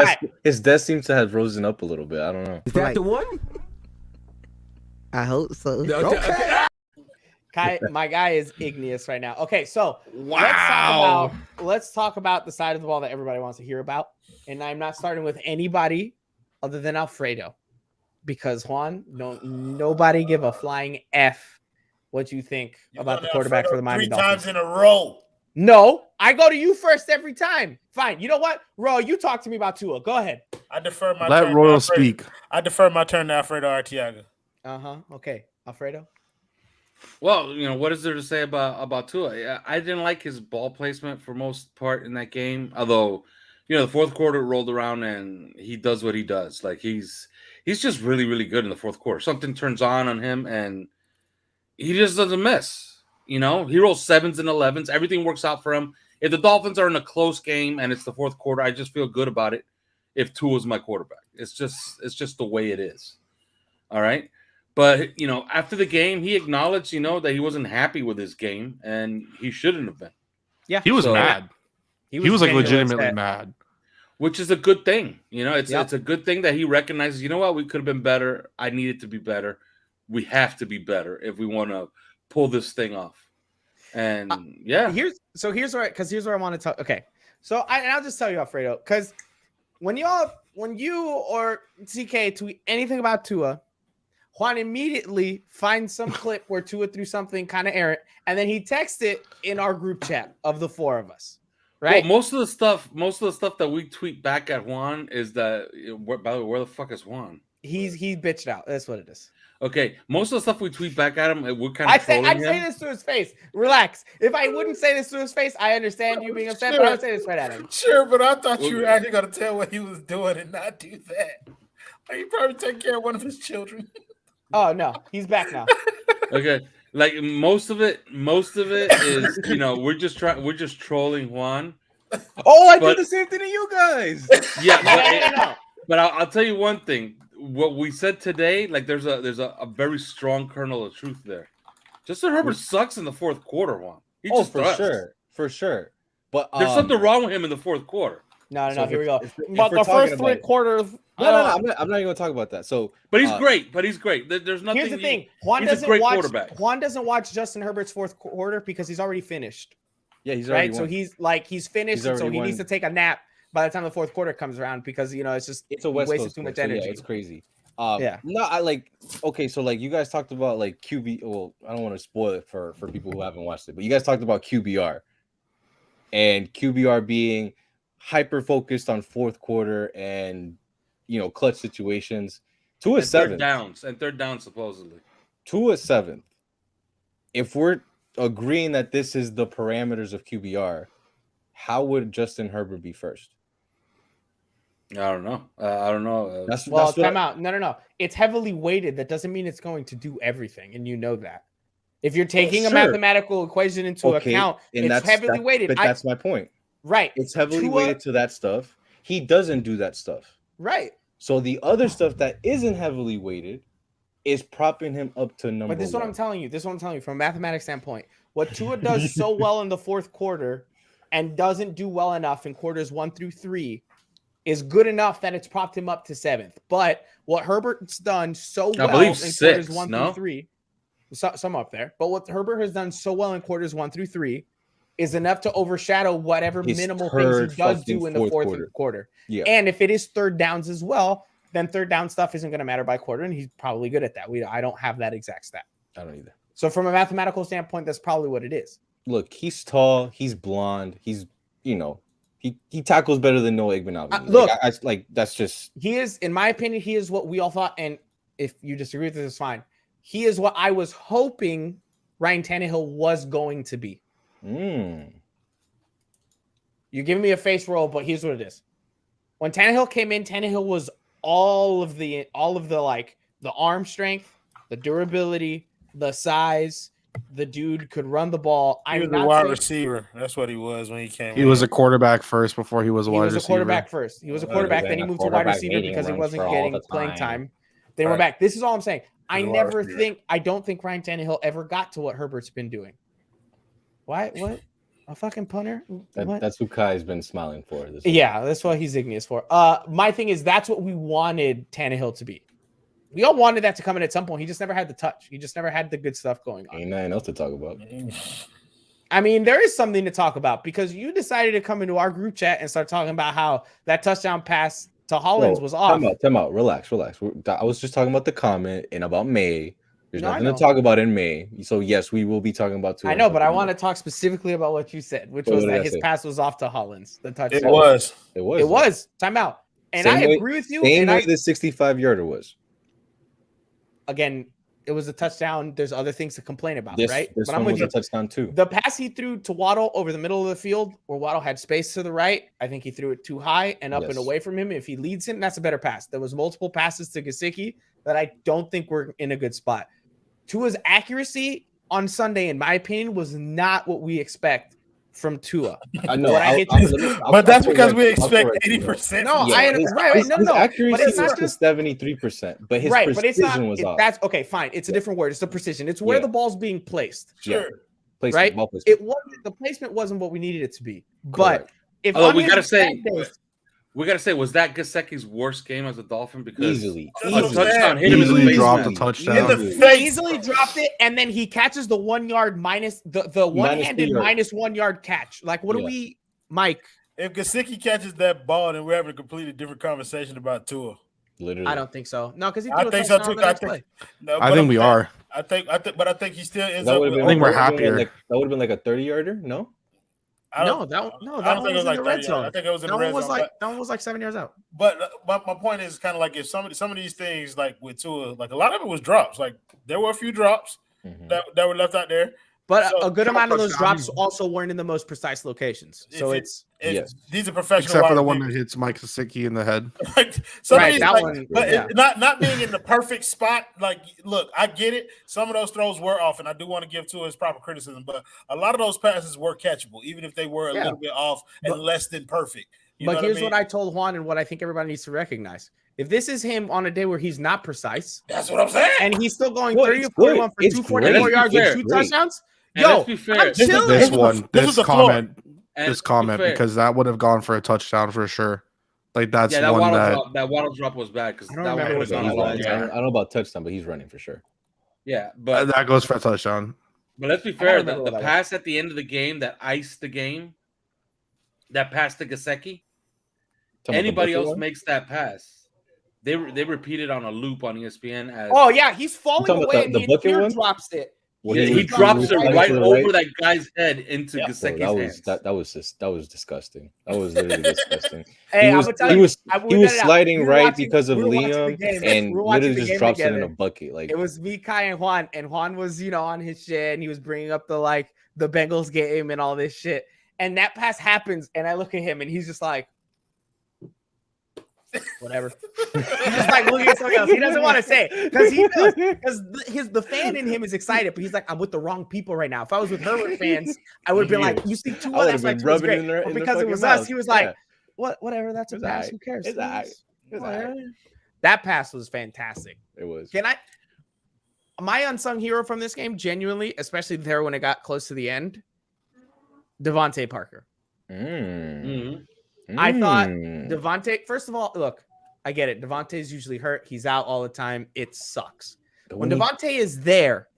His desk seems to have risen up a little bit. I don't know. Is that the one? I hope so. Okay. Kai, my guy is igneous right now. Okay, so let's talk about the side of the ball that everybody wants to hear about. And I'm not starting with anybody other than Alfredo. Because Juan, nobody give a flying F what you think about the quarterback for the Miami Dolphins. 3 times in a row. No, I go to you first every time. Fine. You know what? Roy, you talk to me about Tua. Go ahead. I defer my Let turn Royal speak. I defer my turn to Alfredo Arteaga. Okay. Alfredo? Well, what is there to say about Tua? I didn't like his ball placement for most part in that game. Although, the fourth quarter rolled around and he does what he does. Like he's just really, really good in the fourth quarter. Something turns on him and he just doesn't miss. He rolls 7s and 11s. Everything works out for him. If the Dolphins are in a close game and it's the fourth quarter, I just feel good about it. If Tua's my quarterback, it's just the way it is. All right. But, after the game, he acknowledged, that he wasn't happy with his game and he shouldn't have been. Yeah. He was mad. He was like legitimately mad. Which is a good thing. It's a good thing that he recognizes, we could have been better. I needed to be better. We have to be better if we want to pull this thing off. And here's where I want to talk. Okay. So I'll just tell you, Alfredo, because when you or CK tweet anything about Tua, Juan immediately finds some clip where Tua threw something kind of errant, and then he texts it in our group chat of the 4 of us. Right. Well, most of the stuff that we tweet back at Juan is that. By the way, where the fuck is Juan? He bitched out. That's what it is. Okay, most of the stuff we tweet back at him, we're kind I of say trolling I'd say him. this to his face. Relax. If I wouldn't say this to his face, I understand you being upset, but I would say this right at him. Sure, but I thought you were actually going to tell what he was doing and not do that. Like, he probably take care of one of his children. Oh no, he's back now. Okay, like most of it is we're just trolling Juan. Oh, I But- did the same thing to you guys. Yeah, No. but I'll tell you one thing. What we said today, like there's a very strong kernel of truth there. Justin Herbert sucks in the fourth quarter, Juan. He just for does. sure. But There's something wrong with him in the fourth quarter. No. So Here we go. if But we're the talking first about three it- quarters. No, I'm not even going to talk about that. So, But he's great. There's nothing. Here's the thing. Juan he's a doesn't great watch. quarterback. Juan doesn't watch Justin Herbert's fourth quarter because he's already finished. yeah, he's already Right. So won. he's finished, He's and so already he needs won. to take a nap by the time the fourth quarter comes around because it's just It's a he West wasted Coast too game, much so energy. yeah, it's crazy. Yeah. No, I like. Okay, so like you guys talked about like QB. Well, I don't want to spoil it for people who haven't watched it, but you guys talked about QBR and QBR being hyper focused on fourth quarter and clutch situations. To a And third seventh. downs supposedly. To a seventh. If we're agreeing that this is the parameters of QBR, how would Justin Herbert be first? I don't know. That's Time out. No. It's heavily weighted. That doesn't mean it's going to do everything, and you know that. If you're taking a sure. mathematical equation into account, and it's heavily weighted. But that's my point. Right. It's heavily Tua- weighted to that stuff. He doesn't do that stuff. Right. So the other stuff that isn't heavily weighted is propping him up to number But this is what one. I'm telling you. This is what I'm telling you from a mathematics standpoint. What Tua does so well in the fourth quarter and doesn't do well enough in quarters 1 through 3 is good enough that it's propped him up to 7th. But what Herbert's done so well believe in 6, quarters 1 no? through 3, some up there. But what Herbert has done so well in quarters 1 through 3 is enough to overshadow whatever His minimal third things he does fucking do in the fourth quarter. Yeah. And if it is third downs as well, then third down stuff isn't going to matter by quarter, and he's probably good at that. I don't have that exact stat. I don't either. So from a mathematical standpoint, that's probably what it is. Look, he's tall, he's blonde, he's he tackles better than Noah Igbenogany. Look, that's just he is, in my opinion, he is what we all thought. And if you disagree with this, it's fine. He is what I was hoping Ryan Tannehill was going to be. You're giving me a face roll, but here's what it is. When Tannehill came in, Tannehill was all of the like the arm strength, the durability, the size. The dude could run the ball. He was a wide receiver. That's what he was when he came. He was a quarterback first before he was a wide receiver. He was a quarterback first. He was a quarterback. Then he moved to wide receiver because he wasn't getting playing time. Then we're back. This is all I'm saying. I don't think Ryan Tannehill ever got to what Herbert's been doing. What? A fucking punter? That's who Kai's been smiling for. Yeah, that's what he's igneous for. My thing is that's what we wanted Tannehill to be. We all wanted that to come in at some point. He just never had the touch. He just never had the good stuff going on. Ain't nothing else to talk about. I mean, there is something to talk about because you decided to come into our group chat and start talking about how that touchdown pass to Hollins was off. Time out. Relax. I was just talking about the comment and about May. There's nothing I to talk about in May. So, yes, we will be talking about Tua. I know, but I want to talk specifically about what you said, which was that his pass was off to Hollins. The touchdown. It was. Time out. And I agree with you. Same way the 65-yarder was. Again, it was a touchdown. There's other things to complain about, right? This one was a touchdown too. The pass he threw to Waddle over the middle of the field, where Waddle had space to the right, I think he threw it too high and up and away from him. If he leads him, that's a better pass. There was multiple passes to Gesicki that I don't think were in a good spot. Tua's accuracy on Sunday, in my opinion, was not what we expect from Tua. I know, but that's because we expect 80%. No, his accuracy but it's not was just 73%, but his precision was off. That's okay, fine. It's a different word. It's the precision. It's where the ball's being placed. Sure. Placement, right? Ball placement. It wasn't the placement wasn't what we needed it to be. But if we gotta say, was that Gesicki's worst game as a Dolphin? Because easily a touchdown hit him in the Easily face, dropped man. a touchdown. He easily dropped it, and then he catches the 1 yard minus the one-handed minus 1 yard catch. Like, what do we, Mike? If Gesicki catches that ball, then we're having a completely different conversation about Tua. Literally, I don't think so. No, because I think so too. I think we are. I think he still ends up. I think we're happier. That would have been like a 30-yarder. No. I don't that think one it was was in like the red 30 zone. yards. I think it was in That the red one was zone. like that one was like 7 yards out. But my point is kind of like if some of these things like with Tua, like a lot of it was drops. Like there were a few drops that were left out there. But So- a good amount of those touchdowns. drops also weren't in the most precise locations. So It's these are professional. Except for the wide one that receivers. hits Mike Gesicki in the head. Like, some of Right, these, that like, one, but yeah. not being in the perfect spot. Like, look, I get it. Some of those throws were off, and I do want to give Tua his proper criticism. But a lot of those passes were catchable, even if they were a little bit off and less than perfect. But here's what I told Juan, and what I think everybody needs to recognize: if this is him on a day where he's not precise, that's what I'm saying, and he's still going Well, 30 or it's 41 good. for It's 244 great. yards It's and 2 great. touchdowns. And Yo, let's be fair. I'm chilling. This was the comment, And this to be comment, fair- because that would have gone for a touchdown for sure. Like that's Yeah, that one Waddle drop was bad because I that don't remember one what was that on was. the I line. don't know about touchdown, but he's running for sure. Yeah, but that goes for a touchdown. let's be fair. remember The what that pass at the end of the game that iced the game, that pass to Gesicki, anybody else makes that pass. They repeat it on a loop on ESPN as Oh yeah, he's falling talking about away and the he bucket one? drops it. he drops it right over that guy's head into Gesicki's hands. That was disgusting. That was literally disgusting. Hey, he was sliding right because of Liam and literally just drops it in a bucket. Like it was me, Kai, and Juan was on his shit and he was bringing up the Bengals game and all this shit. And that pass happens, and I look at him and he's just like, whatever. He's just like looking at something else. He doesn't want to say it because he knows, because the fan in him is excited, but he's like, I'm with the wrong people right now. If I was with Herbert fans, I would have been like, you see Tua, that's why Tua's great. But because it was us, he was like, whatever, that's a pass. Who cares? That pass was fantastic. It was. My unsung hero from this game, genuinely, especially there when it got close to the end, Devontae Parker. I thought Devontae, first of all, look, I get it. Devontae's usually hurt. He's out all the time. It sucks. When Devontae is there,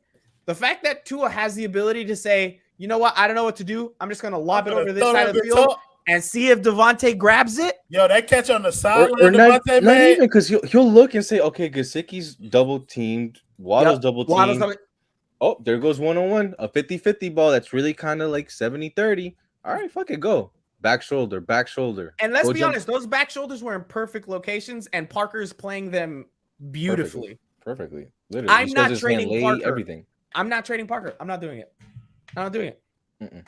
the fact that Tua has the ability to say, you know what, I don't know what to do. I'm just going to lob it over this side of the field and see if Devontae grabs it. Yo, that catch on the sideline, or not even because he'll look and say, okay, Gesicki's double teamed, Waddle's double teamed. Oh, there goes 1-on-1, a 50-50 ball. That's really kind of like 70-30. All right, fuck it, go. Back shoulder. And let's be honest, those back shoulders were in perfect locations, and Parker's playing them beautifully. Perfectly. Literally. I'm not trading Parker. Everything. I'm not trading Parker. I'm not doing it. I'm not doing it.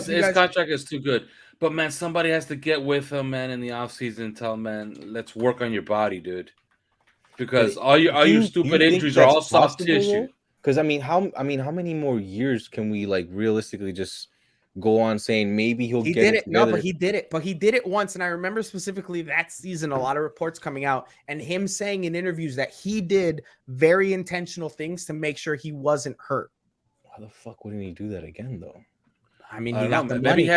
His contract is too good. But, man, somebody has to get with him, man, in the offseason and tell him, man, let's work on your body, dude. Because all your stupid injuries are all soft tissue. Because, I mean, how many more years can we, realistically just go on saying maybe he'll get it together? No, but he did it once. And I remember specifically that season, a lot of reports coming out and him saying in interviews that he did very intentional things to make sure he wasn't hurt. Why the fuck wouldn't he do that again, though? I mean, maybe he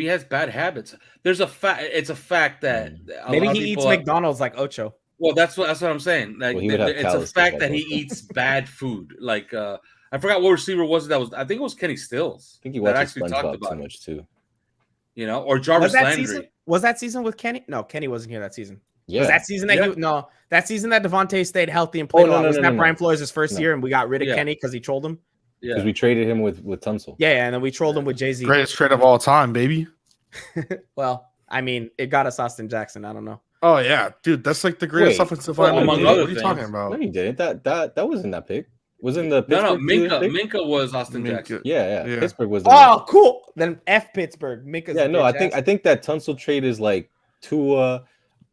has bad habits. There's it's a fact that maybe he eats McDonald's like Ocho. Well, that's what I'm saying. Like, it's a fact that he eats bad food. Like, I forgot what receiver was it. I think it was Kenny Stills. I think he watches SpongeBob too much too. Or Jarvis Landry. Was that season with Kenny? No, Kenny wasn't here that season. Yeah. Was that season that that season that Devontae stayed healthy and played was that Brian Flores' first year and we got rid of Kenny because he trolled him? Because we traded him with Tunsil. Yeah, and then we trolled him with Jay-Z. Greatest trade of all time, baby. Well, I mean, it got us Austin Jackson. I don't know. Oh yeah, dude, that's like the greatest offensive line. Among What other are you things. talking about? No, he didn't. That wasn't that pick. Wasn't the No, Pittsburgh Minka was Austin Jackson. Yeah. Pittsburgh was. Cool. Then F Pittsburgh. Minka's I think that Tunsil trade is like Tua.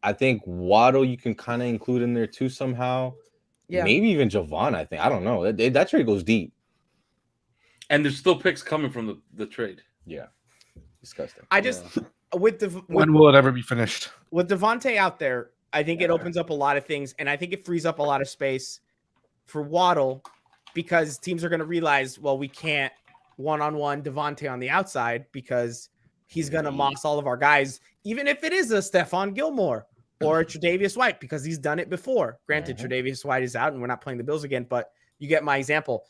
I think Waddle you can kind of include in there too somehow. Yeah. Maybe even Javon. I think I don't know. That trade goes deep. And there's still picks coming from the trade. Yeah, disgusting. When will it ever be finished? With Devontae out there, I think it opens up a lot of things, and I think it frees up a lot of space for Waddle because teams are going to realize, well, we can't one-on-one Devontae on the outside because he's going to moss all of our guys, even if it is a Stephon Gilmore or a Tre'Davious White, because he's done it before. Granted, Tre'Davious White is out and we're not playing the Bills again, but you get my example.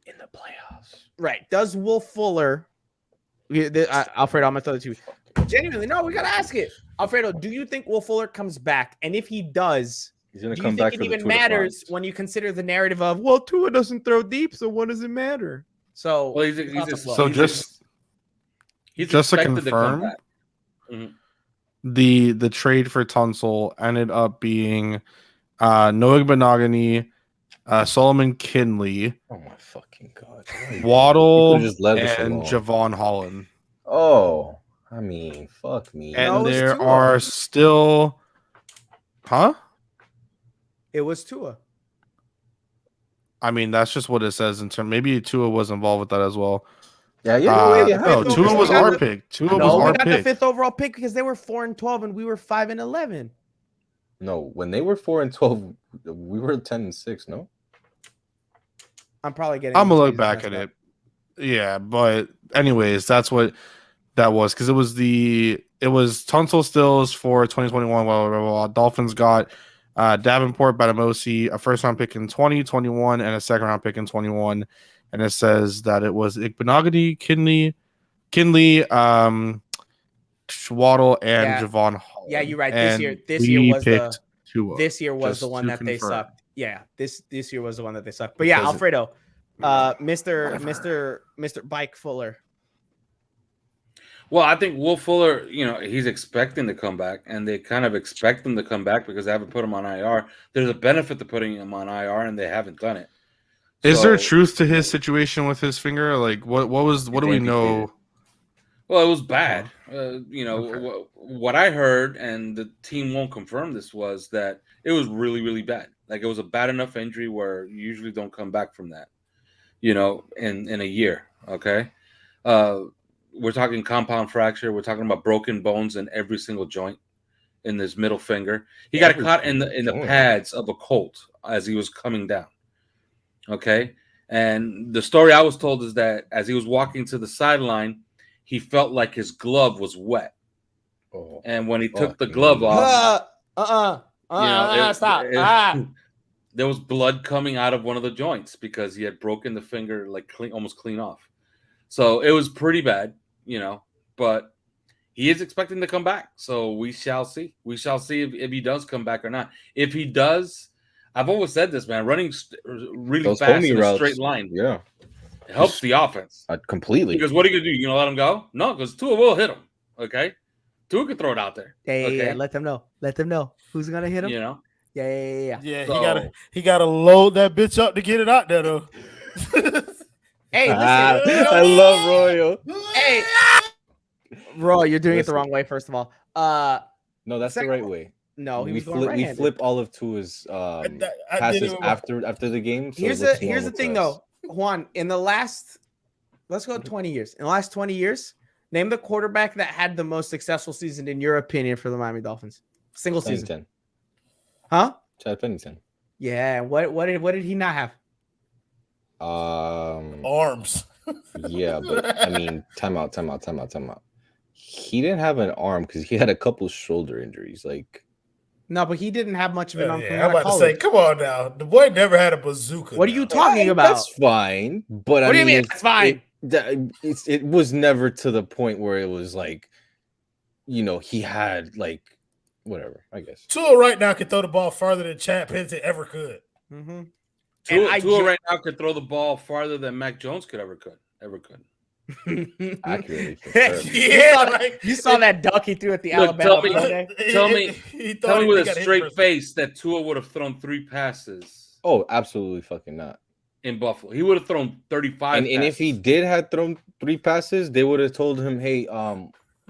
In the playoffs. Right. Does Will Fuller, Alfredo, I'm going to throw it to you. Genuinely, no, we got to ask it. Alfredo, do you think Will Fuller comes back? And if he does, he's going to come back. Do you think it even matters when you consider the narrative of, well, Tua doesn't throw deep, so what does it matter? So, well, He's just to expected come confirm, back. Mhm. the trade for Tunsil ended up being Noah Benogany, Solomon Kinley, Oh my fucking god! Waddle, Just let us and alone. Javon Holland. Oh, I mean, fuck me. And No, it was there Tua. are still, It was Tua. I mean, that's just what it says in terms. Maybe Tua was involved with that as well. Yeah. No, fifth Tua overall. was We got our the- pick. Tua was No, we our got the pick. 5th overall pick because they were 4-12 and we were 5-11. No, when they were 4-12, we were 10-6. No. I'm probably getting. I'm gonna these look back messed at up. it. Yeah, but anyways, that's what that was because it was Tunsil Stills for 2021. While Dolphins got Davenport, Batamosi, a first round pick in 2021 and a second round pick in 21, and it says that it was Igbenogany, Kinley, Waddle, and Yeah. Javon Holland. Yeah, you're right. And This year was picked Tua. This year was the just one to that they confirm. sucked. Yeah, this year was the one that they sucked. But yeah, Because Alfredo, Mr. Bike Fuller. Well, I think Will Fuller, he's expecting to come back, and they kind of expect him to come back because they haven't put him on IR. There's a benefit to putting him on IR, and they haven't done it. Is there So- truth to his situation with his finger? Like, what do we know? Well, it was bad. Okay. What I heard, and the team won't confirm this, was that it was really, really bad. Like it was a bad enough injury where you usually don't come back from that, in a year. Okay. We're talking compound fracture. We're talking about broken bones in every single joint in his middle finger. He got caught in the pads of a Colt as he was coming down. Okay. And the story I was told is that as he was walking to the sideline, he felt like his glove was wet. Oh. And when he took the glove off, Stop. There was blood coming out of one of the joints because he had broken the finger almost clean off. So it was pretty bad, but he is expecting to come back. So we shall see. We shall see if he does come back or not. If he does, I've always said this, man, running really Those fast homie in a routes, straight line. Yeah. It helps the offense. Completely. Because what are you going to do? You going to let him go? No, because Tua will hit him. Okay? Tua can throw it out there. Yeah. Let them know. Who's going to hit him? Yeah. Yeah, So- he gotta load that bitch up to get it out there though. Hey, listen. I love Royal. Hey. Roy, you're doing it the wrong way, first of all. No, that's Second the right of all- way. No, he we was going flip. We right-handed. flip all of Tua's I passes didn't- after the game. So Here's it looks the normal thing to us. though, Juan. In the last, let's go 20 years. In the last 20 years, name the quarterback that had the most successful season in your opinion for the Miami Dolphins. Single season, Pennington. huh? Chad Pennington. Yeah. What did he not have? Arms. Yeah, but I mean, time out. He didn't have an arm because he had a couple shoulder injuries. Like, No, but he didn't have much of it on coming I'm out of about to say, college. come on now. The boy never had a bazooka. What are you now. talking about? That's fine, but What do you mean? That's fine. It was never to the point where it was like, he had like, whatever. I guess. Tua right now can throw the ball farther than Chad Pennington ever could. Mm-hmm. Tua right now could throw the ball farther than Mac Jones ever could. Accurately. For sure. You saw that duck he threw at the Look, Alabama Monday? Tell me with a straight face that Tua would have thrown 3 passes Oh, absolutely fucking not. in Buffalo. He would have thrown 35 And if he did have thrown 3 passes, they would have told him, "Hey,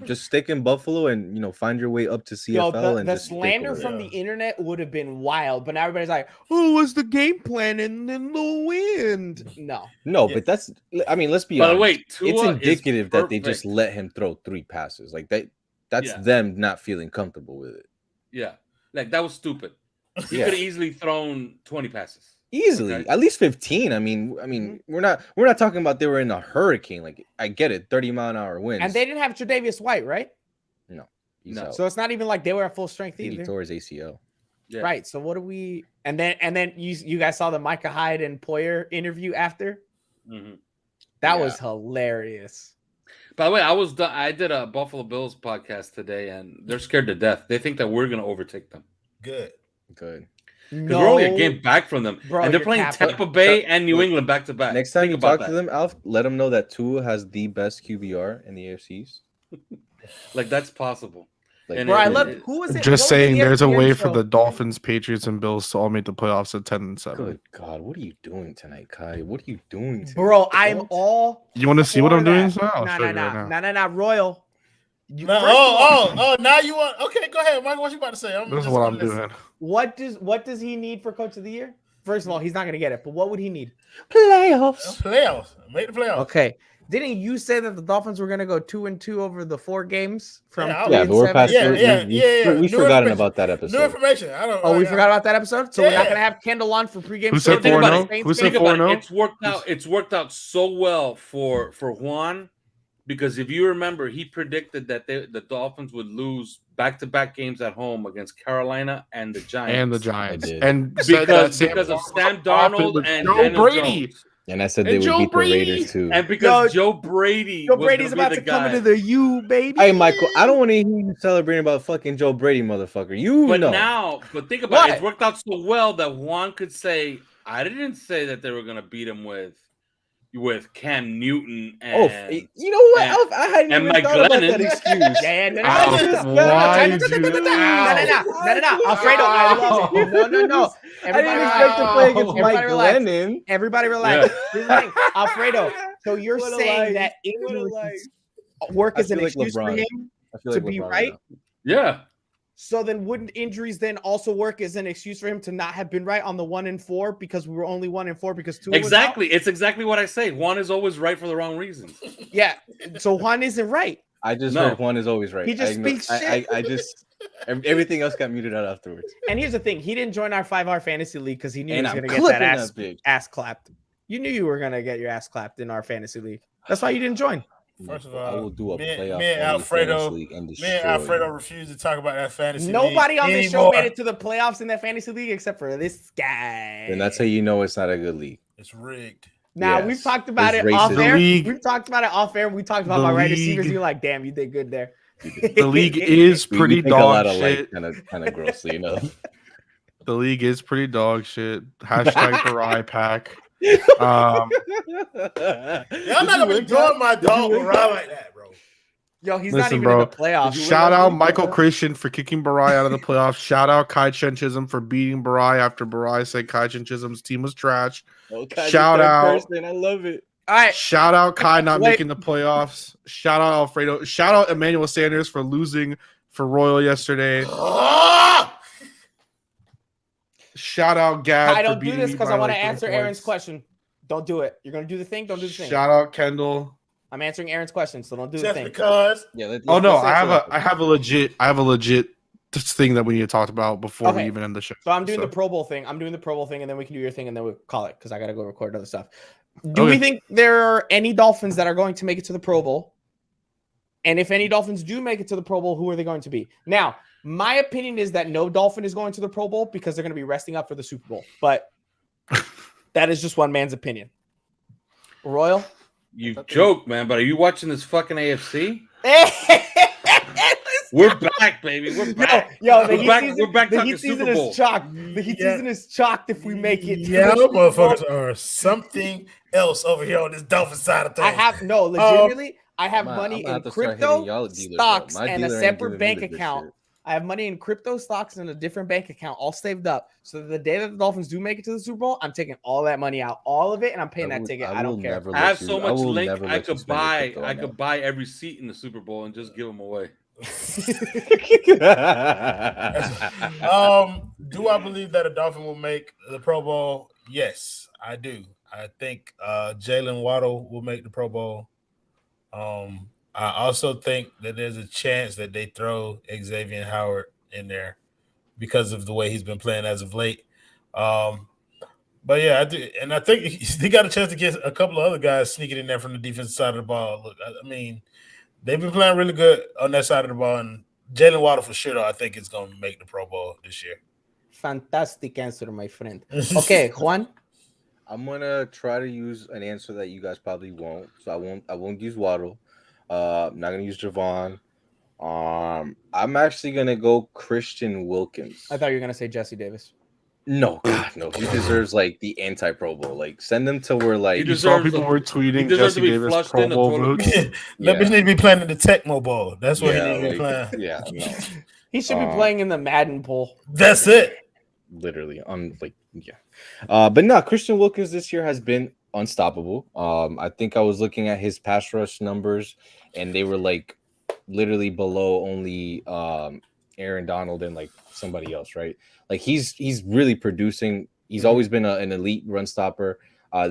just stick in Buffalo and find your way up to CFL." Yo, and the just stick slander over from there." the internet would have been wild, but now everybody's like, "Oh, what's the game plan in the wind?" No, No, but that's. I mean, let's be By honest. the way, Tua It's is indicative that they just perfect. let him throw 3 passes. Like that. That's Yeah. them not feeling comfortable with it. Yeah, like that was stupid. He Yeah. could have easily thrown 20 passes. Easily, Okay. at least 15. I mean, we're not talking about they were in a hurricane. Like, I get it, 30-mile-an-hour winds. and they didn't have Tre'Davious White, right? He's No. out. So it's not even like they were at full strength He either, tore his ACL. Yeah. right? So what do we? And then you guys saw the Micah Hyde and Poyer interview after. Mhm. That Yeah. was hilarious. By the way, I did a Buffalo Bills podcast today, and they're scared to death. They think that we're going to overtake them. Good. Good. Because we're only a game back from them. Bro, and they're you're playing capping. Tampa Bay and New England back to back. Next time Think you about talk to that. them, Alf, let them know that Tua has the best QBR in the AFC East. Like, that's possible. Like, And Bro, I it- love it- who was it? Just What was saying, the there's a ESPN way show? for the Dolphins, Patriots, and Bills to all make the playoffs at 10-7. Good God, what are you doing tonight, Kai? What are you doing tonight? Bro, I'm all. You want to see what I'm doing? for that. I'll show you right now. No, Royal. You, No, first of all, now you want? Okay, go ahead, Michael. What you about to say? This is what I'm doing. what does he need for Coach of the Year? First of all, he's not gonna get it. But what would he need? Playoffs. Make the playoffs. Okay. Didn't you say that the Dolphins were gonna go 2-2 over the 4 games from Yeah, 3 Yeah, and but we're 7? past. Yeah. We've New forgotten information. about that New episode. information. I don't. Oh, we forgot about that episode. So we're not Yeah. gonna have Kendall on for pregame. Who show? said Think about 4-0? it. Saints Who said game? Think about 4-0? it. It's worked out so well for Juan, because if you remember, he predicted that the Dolphins would lose back-to-back games at home against Carolina and the Giants. And the Giants. I did. And said that because of Sam Darnold Darnold with and Joe Daniel Brady. Jones. And I said And they would Joe beat Brady. the Raiders too. And because Joe Brady Joe was Brady's gonna about be to the come guy. into the U, baby. Hey, Michael, I don't want to hear you celebrating about fucking Joe Brady, motherfucker. You But know. but think about it. What? It's worked out so well that Juan could say, I didn't say that they were going to beat him with Cam Newton and You know what? and- Alf, I hadn't and even Mike thought about Glennon. that excuse. Yeah, no, Alf, why did you? no. Alfredo, I love it. No. I didn't Everybody expect to play against Everybody Mike relax. Glennon. Everybody relax. Yeah. Here's the thing, Alfredo. So you're What a saying life. that What a injuries life. work I as an feel like excuse for LeBron. him I feel to like be LeBron right? now. yeah. So then wouldn't injuries then also work as an excuse for him to not have been right on the 1-4 because we were only 1-4 because 2 Exactly. It's exactly what I say. Juan is always right for the wrong reasons. Yeah. So Juan isn't right. I just No. heard Juan is always right. He just speaks shit. I just everything else got muted out afterwards. And here's the thing: he didn't join our 5-hour fantasy league because he knew And he was I'm going to get that clipping that bitch. ass clapped. You knew you were going to get your ass clapped in our fantasy league. That's why you didn't join. First of I all, will do a me playoff and Alfredo, fantasy league and destroy me and Alfredo you. refuse to talk about that fantasy. Nobody league on this show anymore. made it to the playoffs in that fantasy league except for this guy. And that's how you know it's not a good league. It's rigged. Now Yes. we've talked about It's it off racist. The air. league- We've talked about it off air. We talked about the my right league- receivers. You're like, damn, you did good there. The league is We pretty think a lot dog alike, shit. kind of grossly enough. The league is pretty dog shit. Hashtag Barai pack. Y'all not gonna be doing my dog around like that, bro. Yo, he's not Listen, even bro. in the playoffs. Shout out Michael Christian for kicking Barai out of the playoffs. Shout out Kai Chen Chisholm for beating Barai after Barai said Kai Chen Chisholm's team was trash. Shout out. I love it. All right. Shout out Kai not Wait. making the playoffs. Shout out Alfredo. Shout out Emmanuel Sanders for losing for Royal yesterday. Shout out Gab. I for don't do beating this me because by I want to like 3 answer Aaron's points. question. Don't do it. You're going to do the thing. Don't do the thing. Shout out Kendall. I'm answering Aaron's question, so don't do the Just thing. because. Yeah. Oh no, I have a legit thing that we need to talk about before we Okay. even end the show. So I'm doing the Pro Bowl thing. I'm doing the Pro Bowl thing, and then we can do your thing, and then we'll call it because I got to go record other stuff. Do we Okay. think there are any Dolphins that are going to make it to the Pro Bowl? And if any Dolphins do make it to the Pro Bowl, who are they going to be? Now, my opinion is that no Dolphin is going to the Pro Bowl because they're going to be resting up for the Super Bowl. But that is just one man's opinion. Royal? You joke, man, but are you watching this fucking AFC? We're back, baby. We're back. Yo, the We're Heat back- season, we're back the talking Heat season Super Bowl. is chalked. The Heat season is chalked if we make it. to Yeah, the Super Bowl. motherfuckers are something else over here on this Dolphin side of things. I have legitimately. I have I'm money gonna in have to start hitting crypto y'all dealers up. stocks My and a dealer ain't separate giving me bank this account. shit. I have money in crypto stocks and a different bank account, all saved up. So that the day that the Dolphins do make it to the Super Bowl, I'm taking all that money out, all of it, and I'm paying that ticket. I don't care. I have so much link. I could buy every seat in the Super Bowl and just give them away. Do I believe that a Dolphin will make the Pro Bowl? Yes, I do. I think Jalen Waddle will make the Pro Bowl. I also think that there's a chance that they throw Xavier Howard in there because of the way he's been playing as of late. But yeah, I do, and I think he got a chance to get a couple of other guys sneaking in there from the defensive side of the ball. Look, I mean, they've been playing really good on that side of the ball, and Jalen Waddle for sure, though, I think is going to make the Pro Bowl this year. Fantastic answer, my friend. Okay, Juan. I'm gonna try to use an answer that you guys probably won't. So I won't use Waddle. I'm not gonna use Javon. I'm actually gonna go Christian Wilkins. I thought you were gonna say Jesse Davis. No, God, no. He deserves like the anti-Pro Bowl. Like, send him to where like He You saw deserves people a- were he tweeting deserves to Jesse be Davis flushed Pro in the Bowl toilet votes. bowl. That bitch need to be playing in the Tecmo Bowl. That's what he need to be playing. Yeah, no. He should be playing in the Madden pool. That's it. Literally, but no, Christian Wilkins this year has been unstoppable. I think I was looking at his pass rush numbers, and they were like literally below only Aaron Donald and like somebody else, right? Like he's really producing. He's always been an elite run stopper.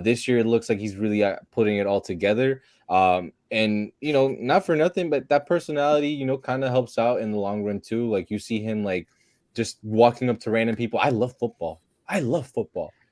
This year it looks like he's really putting it all together. And not for nothing, but that personality, kind of helps out in the long run too. Like you see him like just walking up to random people. I love football.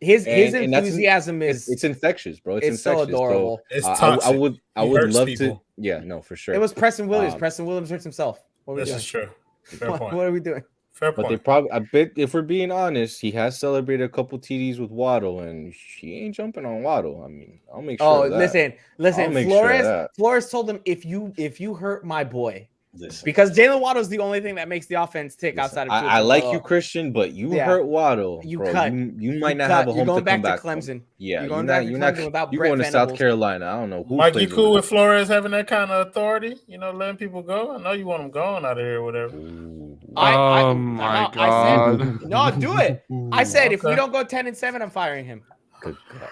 His And that's enthusiasm is it's infectious, bro. It's so infectious. adorable. So, It's I toxic. would He hurts love people. to. Yeah, no, for sure. It was Preston Williams. Um, Preston Williams hurts himself. What are we This doing? is true. Fair What point. are we doing? Fair But they point. probably, I bet, if we're being honest, he has celebrated a couple TDs with Waddle, and she ain't jumping on Waddle. I mean, I'll make sure. Oh, of that. listen. I'll make sure of that. Flores told him if you hurt my boy, Listen, because Jalen Waddle is the only thing that makes the offense tick outside of. I like you, Christian, but you Yeah. hurt Waddle. You bro. cut. You might not cut. have a home You're going to back come back to Clemson. from. Yeah, You're going back to Clemson without you're Brett going to South Venables. Carolina. I don't know who. Mike, plays you cool over with Flores having that kind of authority? Letting people go. I know you want them going out of here or whatever. there? Ooh. Oh my I God. said, no, do it. I said if we Okay. don't go 10-7, I'm firing him. Good God.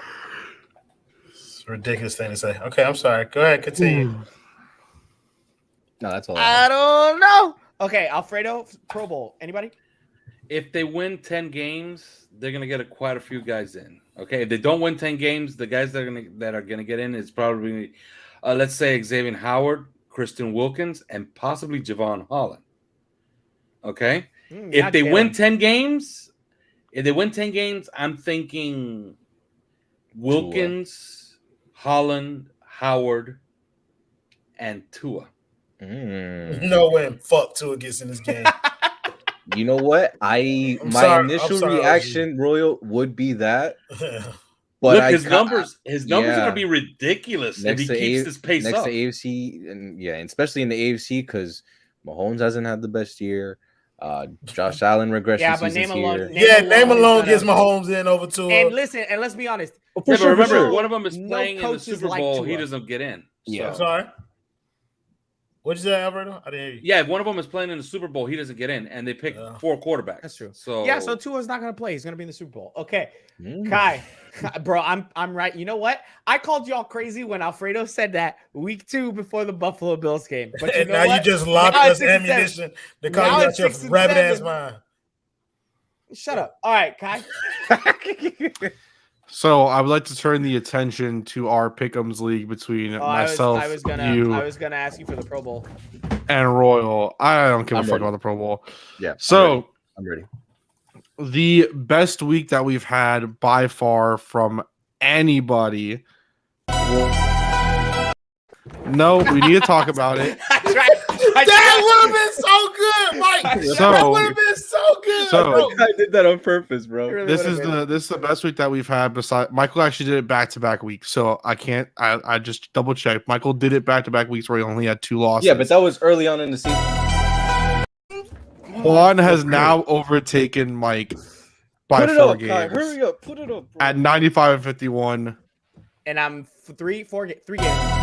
It's a ridiculous thing to say. Okay, I'm sorry. Go ahead, continue. No, that's all. I don't know. Okay, Alfredo, Pro Bowl. Anybody? If they win 10 games, they're gonna get quite a few guys in. Okay, if they don't win 10 games, the guys that are gonna get in is probably, let's say Xavier Howard, Christian Wilkins, and possibly Javon Holland. Okay, if they win 10 games, I'm thinking Wilkins, Holland, Howard, and Tua. No way. Fuck Tua gets in this game. You know what? I'm My sorry, initial I'm sorry, reaction, Royal, would be that. But Look, I his ca- numbers are yeah. gonna be ridiculous if next he to keeps this pace next up. to AFC, and especially in the AFC because Mahomes hasn't had the best year. Josh Allen regression. Yeah, but season's name alone- here. Yeah, name alone is gets gonna- Mahomes in over Tua. And listen, and let's be honest. For Yeah, but sure, for remember, sure. one of them is No playing in the coaches Super like Bowl. He Tua. doesn't get in. Yeah. I'm sorry. What'd you say, Alberto? I didn't hear you. Yeah, if one of them is playing in the Super Bowl, he doesn't get in, and they pick Yeah. 4 quarterbacks. That's true. So Yeah, so Tua's not going to play. He's going to be in the Super Bowl. Okay, Mm. Kai, bro, I'm right. You know what? I called y'all crazy when Alfredo said that week 2 before the Buffalo Bills game. But you And know now what? you just lobbed Now us it's 6 and 7. ammunition to Now call you out it's your 6 and rabbit ass 7. mind. Shut up. All right, Kai. So I would like to turn the attention to our Pick'ems league between myself, I was gonna ask you for the Pro Bowl. and Royal. I don't give a I'm fuck ready. about the Pro Bowl. Yeah. So I'm ready. the best week that we've had by far from anybody. No, we need to talk about it. That would have been so good, Mike. So- that would have been so good. So- bro. I did that on purpose, bro. Really This would've is been. the best week that we've had. Besides, Michael actually did it back-to-back weeks, so I can't. I just double checked. Michael did it back-to-back weeks where he only had 2 losses. Yeah, but that was early on in the season. Juan has now overtaken Mike by Put it 4 up, games Kai. Hurry up. Put it up, bro. at 95-51. And I'm 3 games.